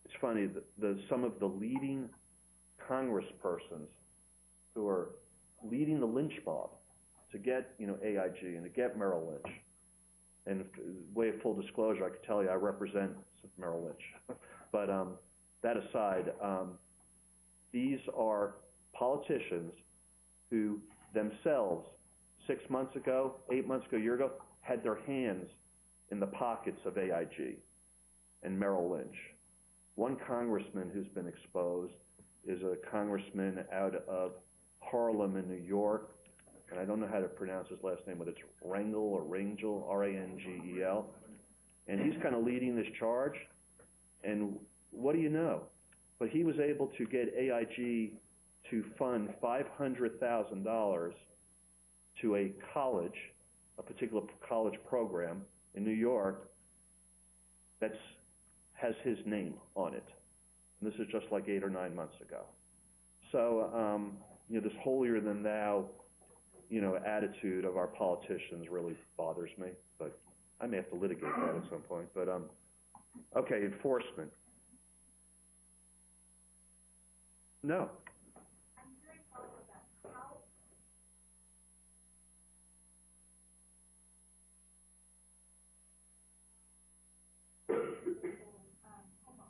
It's funny, some of the leading congresspersons who are leading the lynch mob to get, AIG and to get Merrill Lynch. And way of full disclosure, I can tell you I represent Merrill Lynch. But that aside, these are politicians who themselves 6 months ago, 8 months ago, a year ago, had their hands in the pockets of AIG and Merrill Lynch. One congressman who's been exposed is a congressman out of Harlem in New York, and I don't know how to pronounce his last name, but it's Rangel or Rangel, R-A-N-G-E-L. And he's kind of leading this charge, and what do you know? But he was able to get AIG to fund $500,000 to a college, a particular college program in New York that has his name on it. And this is just like 8 or 9 months ago. So, this holier-than-thou, attitude of our politicians really bothers me. But I may have to litigate that at some point. But, okay, enforcement. No. I'm very sorry about how. Hold on.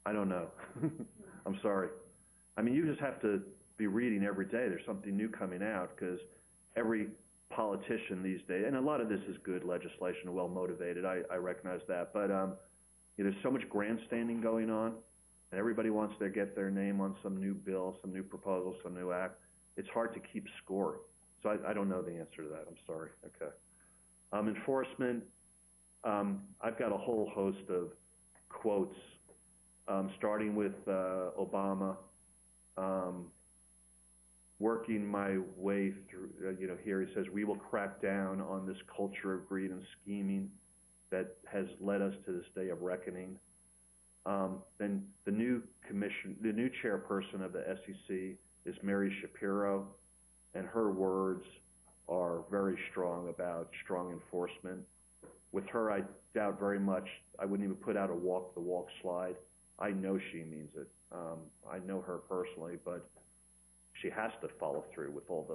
I don't know. I'm sorry. I mean, you just have to be reading every day. There's something new coming out because every politician these days, and a lot of this is good legislation, well motivated. I recognize that, but there's so much grandstanding going on, and everybody wants to get their name on some new bill, some new proposal, some new act. It's hard to keep score. So I don't know the answer to that. I'm sorry. Okay. Enforcement. I've got a whole host of quotes, starting with Obama. Working my way through, here he says, we will crack down on this culture of greed and scheming that has led us to this day of reckoning. Then the new chairperson of the SEC is Mary Shapiro, and her words are very strong about strong enforcement. With her, I doubt very much, I wouldn't even put out a walk the walk slide. I know she means it. I know her personally, but she has to follow through with all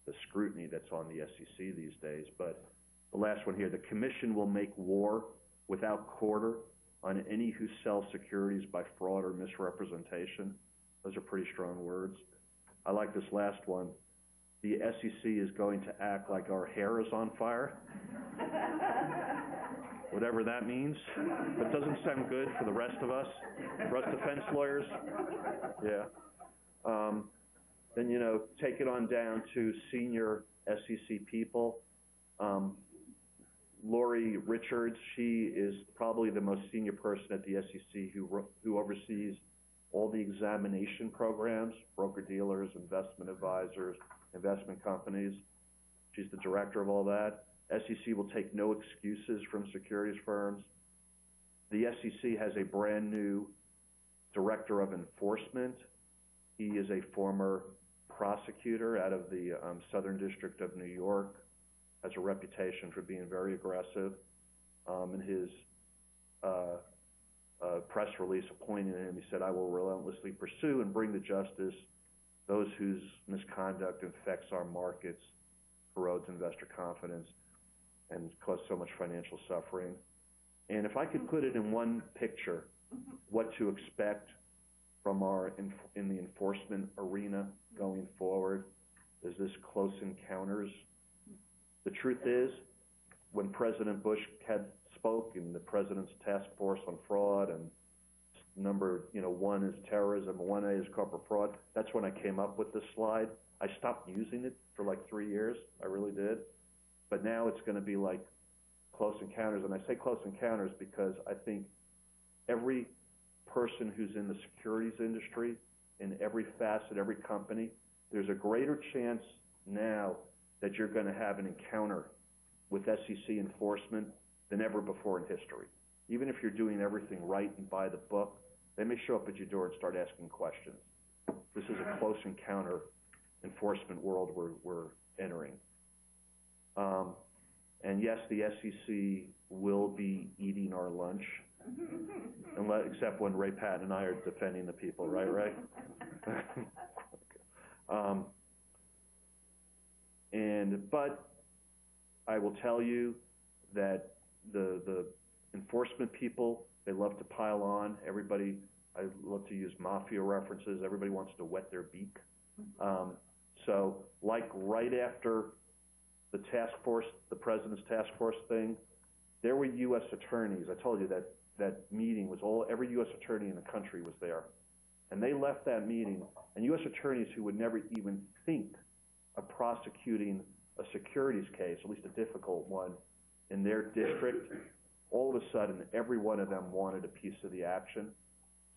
the scrutiny that's on the SEC these days. But the last one here, the commission will make war without quarter on any who sell securities by fraud or misrepresentation. Those are pretty strong words. I like this last one. The SEC is going to act like our hair is on fire. Whatever that means. But it doesn't sound good for the rest of us, for us defense lawyers. Yeah. Then, you know, take it on down to senior SEC people. Lori Richards, she is probably the most senior person at the SEC who oversees all the examination programs, broker-dealers, investment advisors, investment companies. She's the director of all that. SEC will take no excuses from securities firms. The SEC has a brand new director of enforcement. He is a former prosecutor out of the Southern District of New York, has a reputation for being very aggressive. In his press release appointing him, he said, "I will relentlessly pursue and bring to justice those whose misconduct infects our markets, corrodes investor confidence, and causes so much financial suffering." And if I could put it in one picture, what to expect from in the enforcement arena going forward is this close encounters. The truth is, when President Bush spoke in the President's task force on fraud, and number 1 is terrorism, 1A is corporate fraud, that's when I came up with this slide. I stopped using it for like 3 years. I really did. But now it's going to be like close encounters. And I say close encounters because I think every person who's in the securities industry, in every facet, every company, there's a greater chance now that you're going to have an encounter with SEC enforcement than ever before in history. Even if you're doing everything right and by the book, they may show up at your door and start asking questions. This is a close encounter enforcement world we're entering. And yes, the SEC will be eating our lunch, except when Ray Patton and I are defending the people, right, Ray? But I will tell you that the enforcement people, they love to pile on. Everybody, I love to use mafia references. Everybody wants to wet their beak. So like right after the task force, the President's task force thing, there were U.S. attorneys. I told you that meeting was every U.S. attorney in the country was there. And they left that meeting, and U.S. attorneys who would never even think of prosecuting a securities case, at least a difficult one, in their district, all of a sudden, every one of them wanted a piece of the action.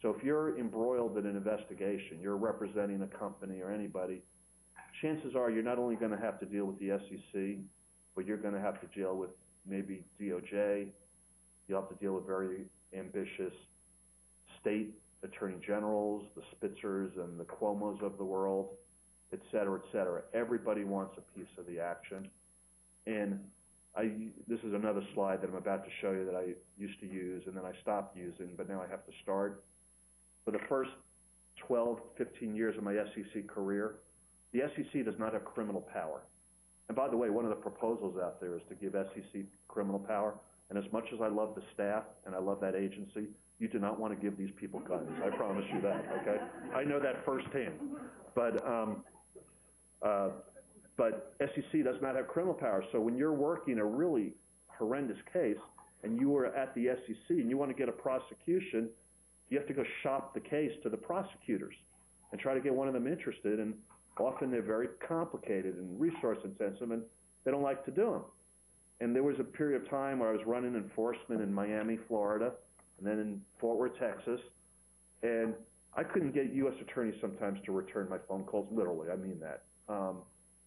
So if you're embroiled in an investigation, you're representing a company or anybody, chances are you're not only going to have to deal with the SEC, but you're going to have to deal with maybe DOJ. You'll have to deal with very ambitious state attorney generals, the Spitzers and the Cuomos of the world, et cetera, et cetera. Everybody wants a piece of the action. And this is another slide that I'm about to show you that I used to use and then I stopped using, but now I have to start. For the first 12, 15 years of my SEC career, the SEC does not have criminal power. And by the way, one of the proposals out there is to give SEC criminal power. And as much as I love the staff and I love that agency, you do not want to give these people guns. I promise you that, okay? I know that firsthand. But SEC does not have criminal power. So when you're working a really horrendous case and you are at the SEC and you want to get a prosecution, you have to go shop the case to the prosecutors and try to get one of them interested. And often they're very complicated and resource intensive, and they don't like to do them. And there was a period of time where I was running enforcement in Miami, Florida, and then in Fort Worth, Texas, and I couldn't get U.S. attorneys sometimes to return my phone calls, literally, I mean that.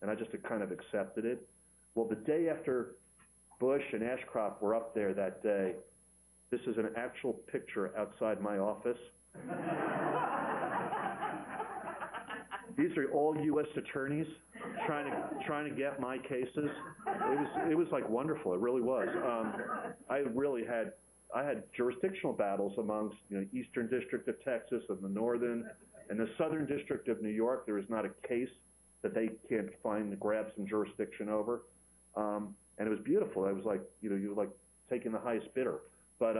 And I just kind of accepted it. Well, the day after Bush and Ashcroft were up there that day, this is an actual picture outside my office. These are all U.S. attorneys trying to get my cases. It was like wonderful. It really was. I had jurisdictional battles amongst, Eastern District of Texas and the Northern and the Southern District of New York. There is not a case that they can't find to grab some jurisdiction over. And it was beautiful. It was like, you were like taking the highest bidder. But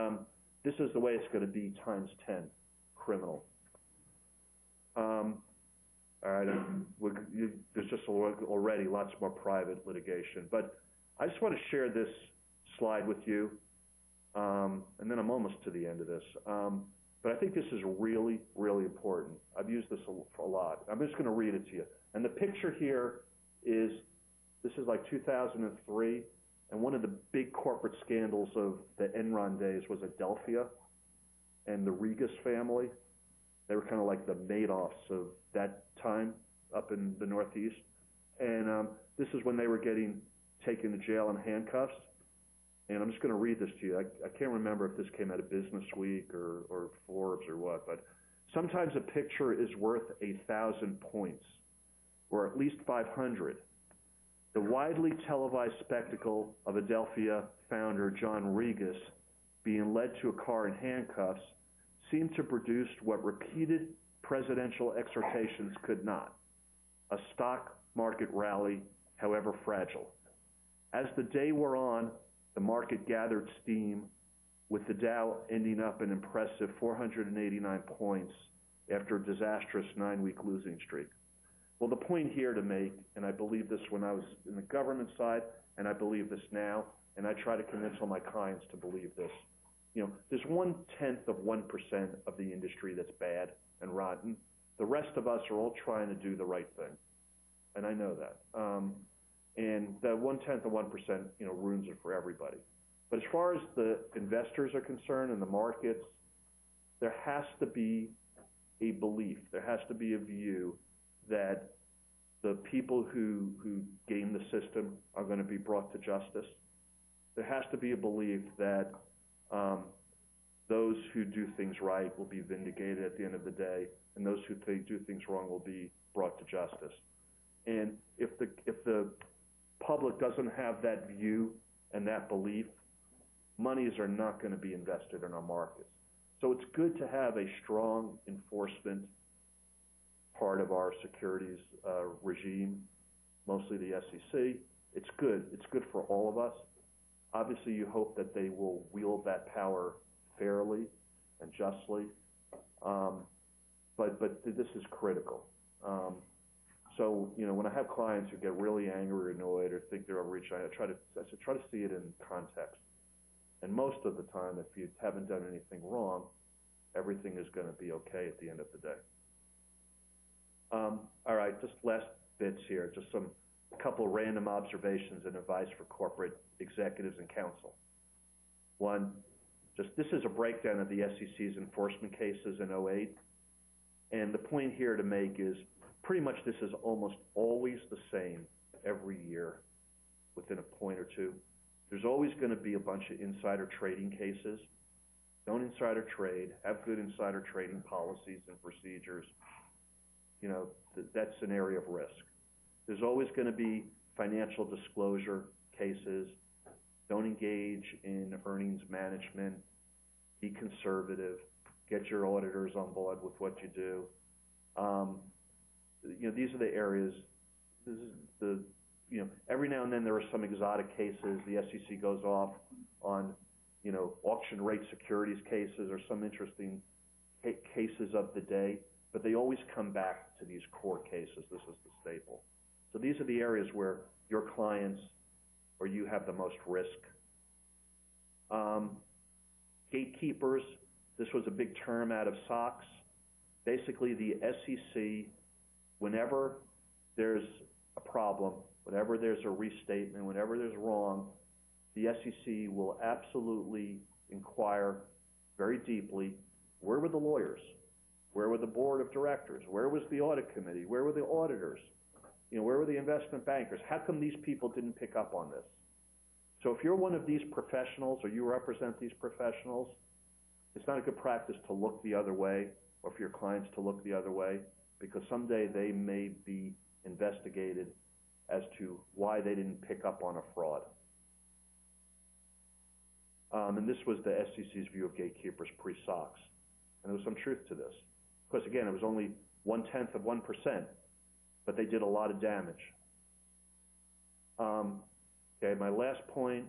this is the way it's going to be times 10, criminal. All right, there's just already lots more private litigation. But I just want to share this slide with you. And then I'm almost to the end of this. But I think this is really, really important. I've used this a lot. I'm just going to read it to you. And the picture here is, this is like 2003, and one of the big corporate scandals of the Enron days was Adelphia and the Regas family. They were kind of like the Madoffs of that time up in the Northeast. And this is when they were getting taken to jail in handcuffs. And I'm just going to read this to you. I can't remember if this came out of Business Week or Forbes or what, but sometimes a picture is worth 1,000 points, or at least 500. The widely televised spectacle of Adelphia founder John Regas being led to a car in handcuffs seemed to produce what repeated presidential exhortations could not: a stock market rally, however fragile. As the day wore on, the market gathered steam, with the Dow ending up an impressive 489 points after a disastrous 9-week losing streak. Well, the point here to make, and I believe this when I was in the government side, and I believe this now, and I try to convince all my clients to believe this. There's 1/10 of 1% of the industry that's bad and rotten. The rest of us are all trying to do the right thing, and I know that. And the 1/10 of 1%, ruins it for everybody. But as far as the investors are concerned and the markets, there has to be a belief, there has to be a view that the people who game the system are going to be brought to justice. There has to be a belief that those who do things right will be vindicated at the end of the day, and those who do things wrong will be brought to justice. And if the public doesn't have that view and that belief, monies are not going to be invested in our markets. So it's good to have a strong enforcement part of our securities regime, mostly the SEC. It's good. It's good for all of us. Obviously, you hope that they will wield that power fairly and justly, but this is critical. So, when I have clients who get really angry or annoyed or think they're overreaching, I try to see it in context. And most of the time, if you haven't done anything wrong, everything is going to be okay at the end of the day. All right, just last bits here, just a couple of random observations and advice for corporate executives and counsel. One, this is a breakdown of the SEC's enforcement cases in 2008. And the point here to make is pretty much this is almost always the same every year within a point or two. There's always going to be a bunch of insider trading cases. Don't insider trade. Have good insider trading policies and procedures. That's an area of risk. There's always going to be financial disclosure cases. Don't engage in earnings management. Be conservative. Get your auditors on board with what you do. These are the areas. This is every now and then there are some exotic cases. The SEC goes off on, auction rate securities cases or some interesting cases of the day, but they always come back to these core cases. This is the staple. So these are the areas where your clients or you have the most risk. Gatekeepers, this was a big term out of SOX. Basically, the SEC, whenever there's a problem, whenever there's a restatement, whenever there's wrong, the SEC will absolutely inquire very deeply, where were the lawyers? Where were the board of directors? Where was the audit committee? Where were the auditors? Where were the investment bankers? How come these people didn't pick up on this? So if you're one of these professionals or you represent these professionals, it's not a good practice to look the other way or for your clients to look the other way. because someday they may be investigated as to why they didn't pick up on a fraud. And this was the SEC's view of gatekeepers pre-SOX. And there was some truth to this. Because again, it was only 0.1%, but they did a lot of damage. Okay, my last point,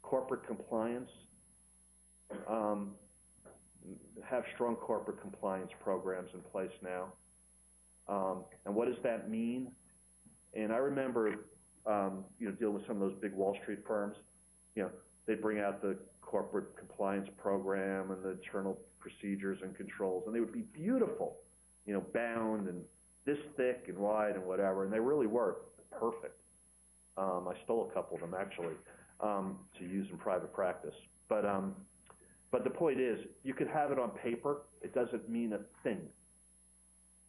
corporate compliance. Have strong corporate compliance programs in place now. And what does that mean? And I remember, dealing with some of those big Wall Street firms. They'd bring out the corporate compliance program and the internal procedures and controls, and they would be beautiful, bound and this thick and wide and whatever, and they really were perfect. I stole a couple of them actually to use in private practice. But the point is, you could have it on paper. It doesn't mean a thing.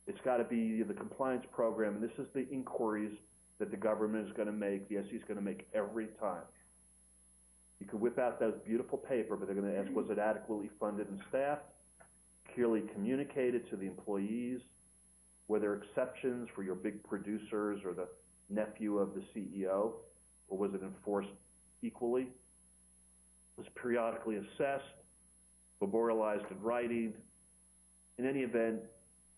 It's got to be the compliance program, and this is the inquiries that the government is going to make, the SEC is going to make every time. You could whip out that beautiful paper, but they're going to ask, was it adequately funded and staffed, clearly communicated to the employees? Were there exceptions for your big producers or the nephew of the CEO, or was it enforced equally? Was periodically assessed, memorialized in writing? In any event,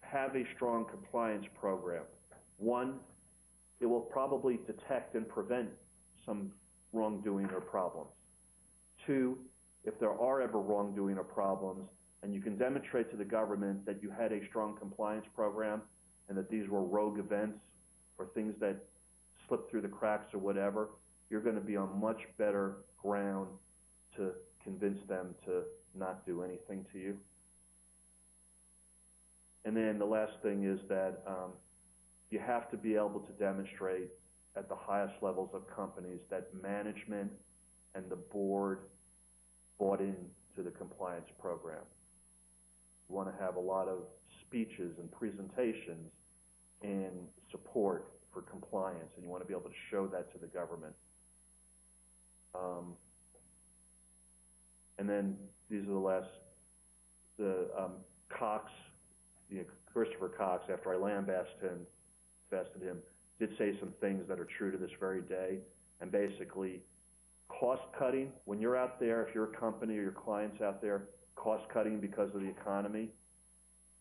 have a strong compliance program. One, it will probably detect and prevent some wrongdoing or problems. Two, if there are ever wrongdoing or problems, and you can demonstrate to the government that you had a strong compliance program and that these were rogue events or things that slipped through the cracks or whatever, you're going to be on much better ground to convince them to not do anything to you. And then the last thing is that you have to be able to demonstrate at the highest levels of companies that management and the board bought into the compliance program. You want to have a lot of speeches and presentations and support for compliance, and you want to be able to show that to the government. And then these are the last, Cox, Christopher Cox, after I lambasted him, did say some things that are true to this very day. And basically, cost cutting, when you're out there, if you're a company or your clients out there, cost cutting because of the economy,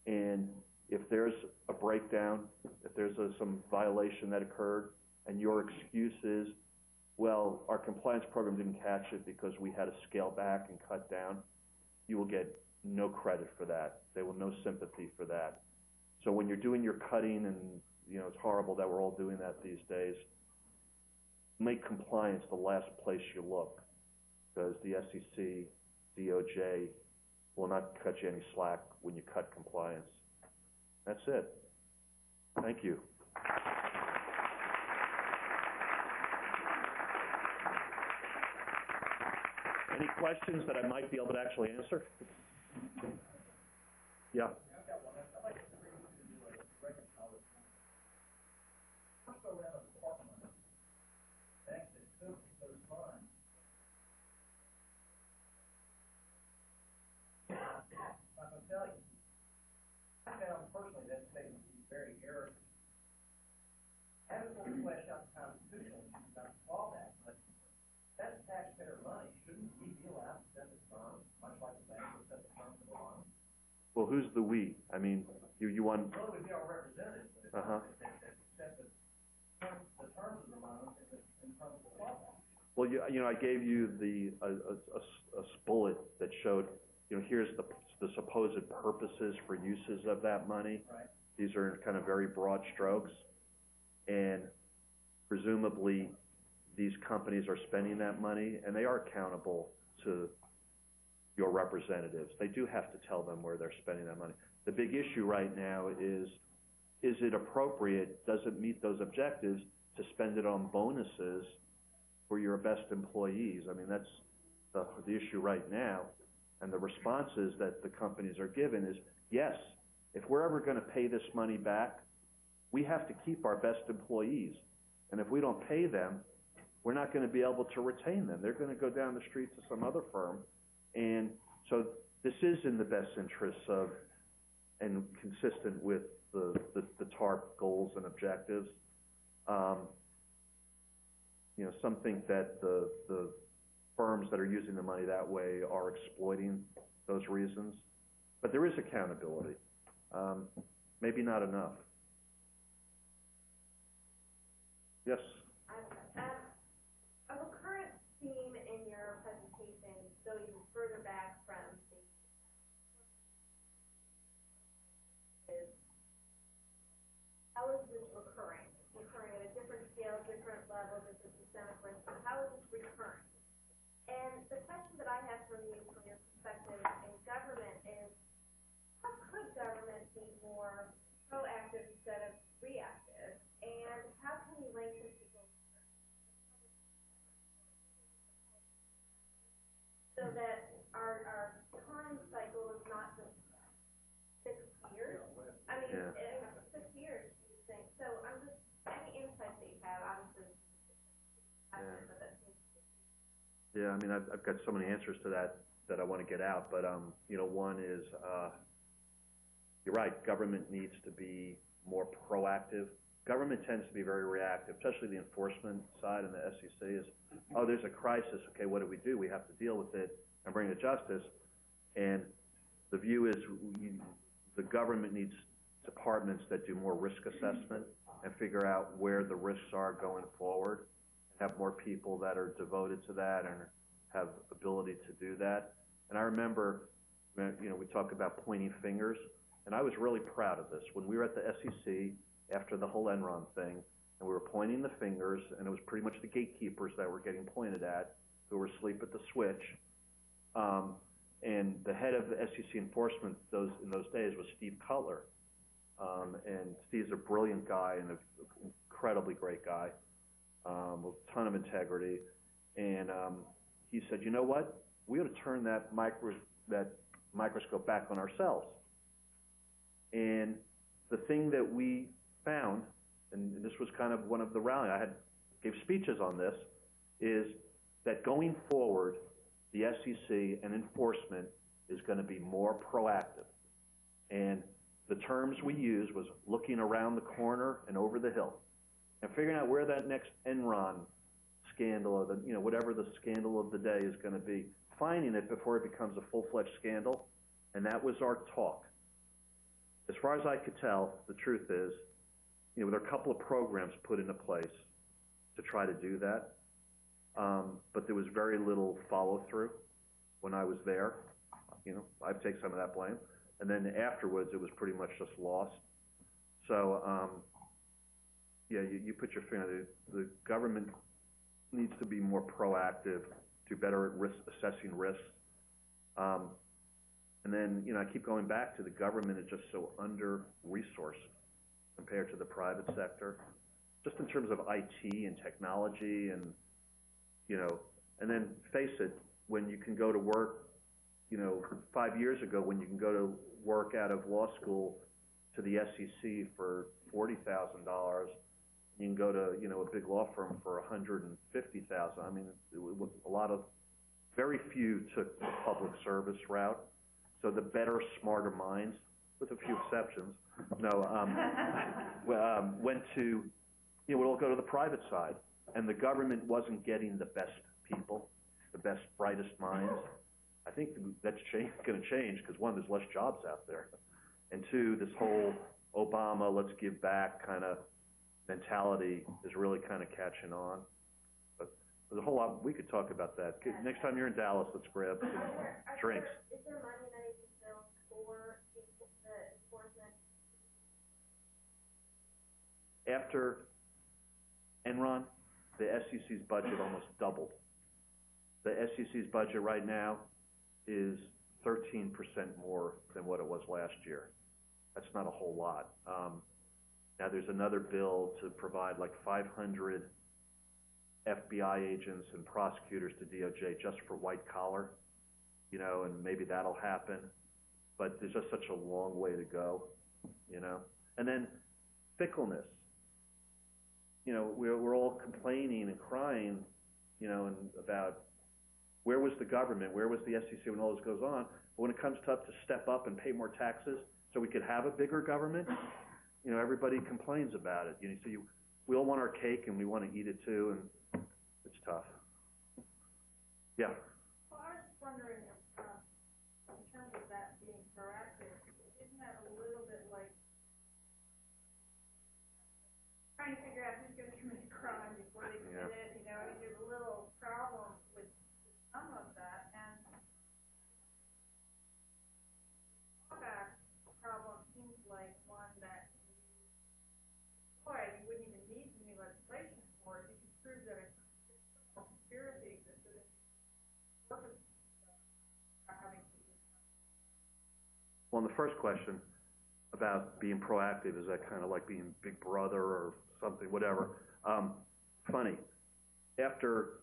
and if there's a breakdown, if there's some violation that occurred, and your excuse is, well, our compliance program didn't catch it because we had to scale back and cut down, you will get no credit for that. They will no sympathy for that. So when you're doing your cutting, and it's horrible that we're all doing that these days, make compliance the last place you look, because the SEC, DOJ will not cut you any slack when you cut compliance. That's it. Thank you. Any questions that I might be able to actually answer? Yeah. Personally, that statement is very arrogant. Haven't fully fleshed out the constitutional issues about the clawback, but that's taxpayer money. Shouldn't we be allowed to set the terms, much like the bank would set the terms of the loan? Well, who's the we? I mean, you want... Well, it would be our representatives, but that set the terms of the loan in terms of the clawback. Well, I gave you a bullet that showed, here's the supposed purposes for uses of that money. Right. These are kind of very broad strokes, and presumably these companies are spending that money, and they are accountable to your representatives. They do have to tell them where they're spending that money. The big issue right now is it appropriate, does it meet those objectives to spend it on bonuses for your best employees? I mean, that's the issue right now. And the responses that the companies are given is, yes, if we're ever going to pay this money back, we have to keep our best employees. And if we don't pay them, we're not going to be able to retain them. They're going to go down the street to some other firm. And so this is in the best interests of, and consistent with the TARP goals and objectives. You know, some think that the firms that are using the money that way are exploiting those reasons, but there is accountability. Maybe not enough. Yes? A recurrent theme in your presentation, though you further back from the is how is this recurring? Recurring at a different scale, different level, different systemic risk, but how is this recurring? And the question that I have from you, from your perspective in government, is how could government be more proactive instead of reactive? And how can we lengthen people's so that our time cycle is not just 6 years? I mean, 6 years, you think. So I'm just, any insights that you have, obviously, but that seems to be. Yeah, I mean, I've got so many answers to that I want to get out, but, you know, one is, you're right, government needs to be more proactive. Government tends to be very reactive, especially the enforcement side and the SEC is, oh, there's a crisis, okay, what do? We have to deal with it and bring it to justice. And the view is the government needs departments that do more risk assessment and figure out where the risks are going forward, have more people that are devoted to that and have ability to do that. And I remember, you know, we talk about pointing fingers, and I was really proud of this. When we were at the SEC, after the whole Enron thing, and we were pointing the fingers, and it was pretty much the gatekeepers that were getting pointed at, who were asleep at the switch. And the head of the SEC enforcement in those days was Steve Cutler. And Steve's a brilliant guy and an incredibly great guy, with a ton of integrity. And he said, you know what? We ought to turn that microscope back on ourselves. And the thing that we found, and this was kind of one of the rallying, gave speeches on this, is that going forward, the SEC and enforcement is going to be more proactive. And the terms we used was looking around the corner and over the hill, and figuring out where that next Enron scandal or whatever the scandal of the day is going to be, finding it before it becomes a full-fledged scandal. And that was our talk. As far as I could tell, the truth is, there are a couple of programs put into place to try to do that, but there was very little follow-through when I was there. I'd take some of that blame. And then afterwards, it was pretty much just lost. So, you put your finger. The government needs to be more proactive, do better at assessing risks. And then, I keep going back to the government is just so under-resourced compared to the private sector, just in terms of IT and technology and then face it, when you can go to work, 5 years ago, when you can go to work out of law school to the SEC for $40,000, you can go to, a big law firm for $150,000. I mean, very few took the public service route. So the better, smarter minds, with a few exceptions, went to, would all go to the private side. And the government wasn't getting the best people, the best, brightest minds. I think that's going to change because, one, there's less jobs out there. And two, this whole Obama, let's give back kind of mentality is really kind of catching on. But there's a whole lot, we could talk about that. Next time you're in Dallas, let's grab some drinks. Is there money that is built for the enforcement? After Enron, the SEC's budget almost doubled. The SEC's budget right now is 13% more than what it was last year. That's not a whole lot. Now there's another bill to provide like 500 FBI agents and prosecutors to DOJ just for white collar, and maybe that'll happen. But there's just such a long way to go, And then fickleness. We're all complaining and crying, and about where was the government, where was the SEC when all this goes on. But when it comes to step up and pay more taxes so we could have a bigger government, you know, everybody complains about it. You know, so we all want our cake and we want to eat it too, and it's tough. Yeah. Well, I was just wondering, in terms of that being proactive, isn't that a little bit like trying to figure out who's going to commit a crime before they commit it? You know, I mean, there's a little problem with some of that, and drawback problem seems like one that, boy, you wouldn't even need any legislation for it. You could prove that a conspiracy existed and purpose having to do. Well, on the first question about being proactive, is that kind of like being Big Brother or something, whatever? Funny. After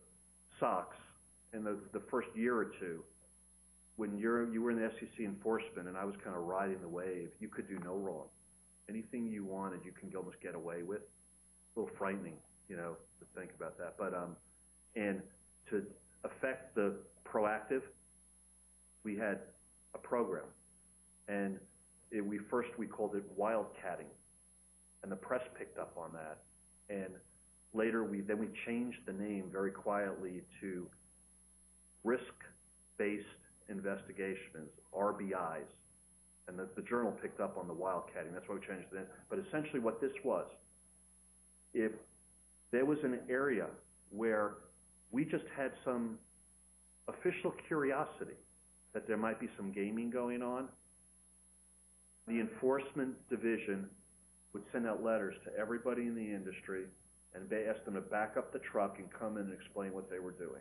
SOX, in the first year or two, when you were in the SEC enforcement and I was kind of riding the wave, you could do no wrong. Anything you wanted, you can almost get away with. A little frightening, you know, to think about that. But and to affect the proactive, we had a program, and we called it wildcatting, and the press picked up on that, and later we changed the name very quietly to risk-based investigations, RBIs, and the journal picked up on the wildcatting. That's why we changed it. But essentially what this was, if there was an area where we just had some official curiosity that there might be some gaming going on, the enforcement division would send out letters to everybody in the industry and they asked them to back up the truck and come in and explain what they were doing.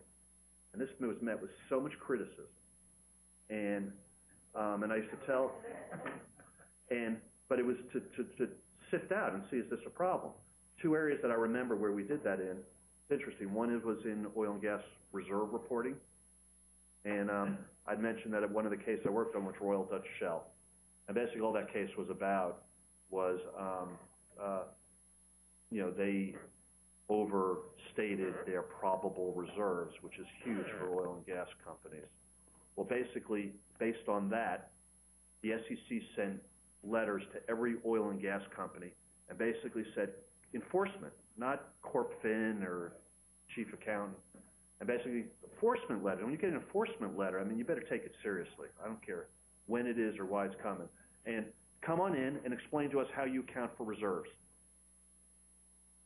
And this was met with so much criticism. And I used to tell, but it was to sift out and see, is this a problem? Two areas that I remember where we did that in, it's interesting. One was in oil and gas reserve reporting. And I'd mentioned that one of the cases I worked on was Royal Dutch Shell. And basically all that case was about was, you know, they overstated their probable reserves, which is huge for oil and gas companies. Well, basically, based on that, the SEC sent letters to every oil and gas company and basically said, enforcement, not CorpFin or chief accountant, and basically enforcement letter. When you get an enforcement letter, I mean, you better take it seriously. I don't care when it is or why it's coming. And come on in and explain to us how you account for reserves.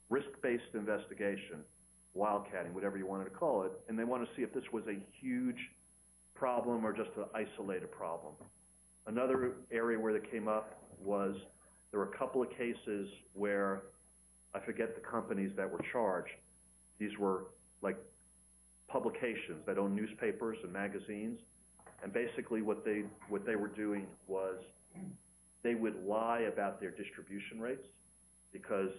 Risk-based investigation, wildcatting, whatever you wanted to call it, and they want to see if this was a huge problem or just an isolated problem. Another area where they came up was there were a couple of cases where, I forget the companies that were charged. These were like publications that own newspapers and magazines, and basically what they were doing was they would lie about their distribution rates because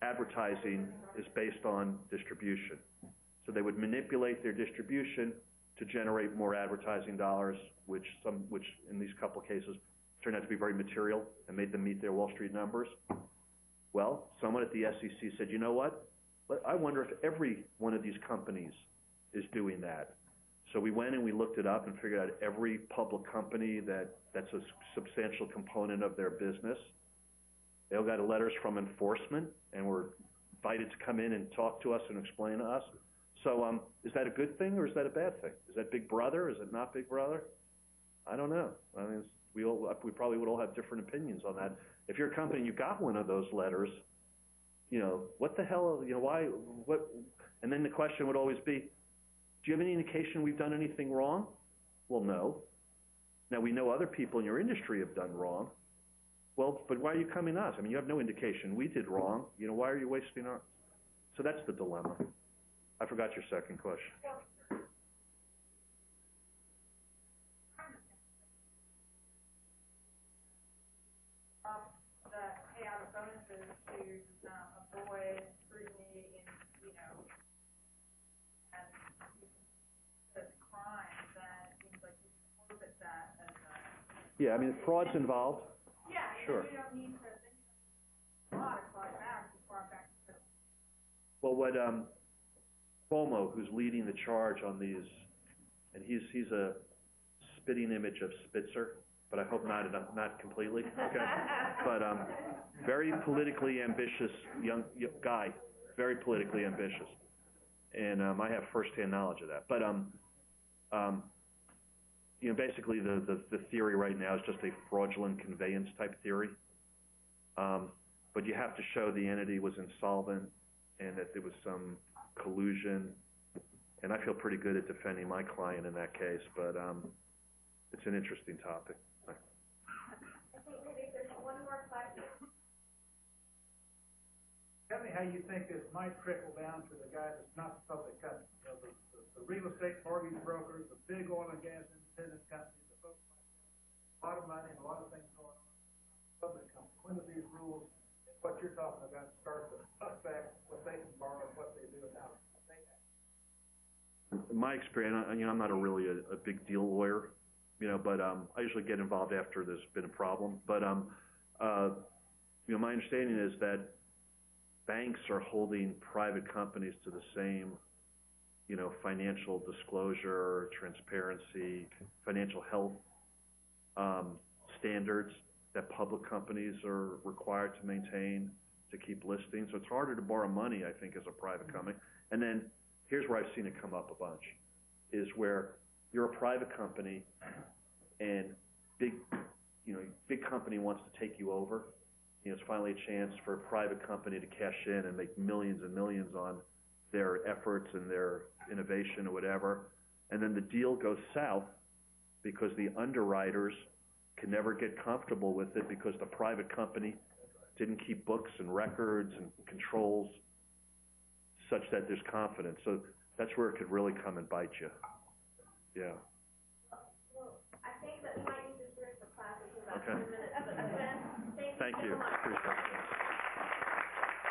advertising is based on distribution. So they would manipulate their distribution to generate more advertising dollars, which in these couple of cases turned out to be very material and made them meet their Wall Street numbers. Well, someone at the SEC said, you know what? I wonder if every one of these companies is doing that. So we went and we looked it up and figured out every public company that's a substantial component of their business. They all got letters from enforcement and were invited to come in and talk to us and explain to us. So is that a good thing or is that a bad thing? Is that Big Brother? Is it not Big Brother? I don't know. I mean, we probably would all have different opinions on that. If you're a company and you got one of those letters, you know, what the hell, you know, why, what, and then the question would always be, do you have any indication we've done anything wrong? Well, no. Now, we know other people in your industry have done wrong. Well, but why are you coming to us? I mean, you have no indication we did wrong. You know, why are you wasting our... So that's the dilemma. I forgot your second question. That pay out of bonuses to avoid scrutiny in, you know, and the crime, then it seems like you can forfeit that as a... Yeah, I mean, fraud's involved. Yeah, sure. You don't need to think a lot of fraud back to fraud back to... Well, what Cuomo, who's leading the charge on these, and he's a spitting image of Spitzer, but I hope not completely, okay? But, very politically ambitious young guy, very politically ambitious. And, I have firsthand knowledge of that. But, you know, basically the theory right now is just a fraudulent conveyance type theory. But you have to show the entity was insolvent and that there was some collusion. And I feel pretty good at defending my client in that case, but it's an interesting topic. I think maybe there's one more question. Tell me how you think this might trickle down to the guy that's not the public company. You know, the real estate mortgage brokers, the big oil and gas independent companies, the folks like that, a lot of money and a lot of things going on. Public company. When do these rules and what you're talking about start to affect what they can borrow, what they do, and how they act? In my experience, you know, I'm not really a big deal lawyer, you know, but I usually get involved after there's been a problem. But you know, my understanding is that banks are holding private companies to the same, you know, financial disclosure, transparency, financial health standards that public companies are required to maintain to keep listing. So it's harder to borrow money, I think, as a private company. And then here's where I've seen it come up a bunch, is where you're a private company and big company wants to take you over. You know, it's finally a chance for a private company to cash in and make millions and millions on their efforts and their innovation or whatever. And then the deal goes south because the underwriters can never get comfortable with it because the private company didn't keep books and records and controls such that there's confidence. So that's where it could really come and bite you. Yeah. Well, I think that we might need to adjourn the class in about Okay. 10 minutes, but Ben, Thank you. so much. Appreciate it.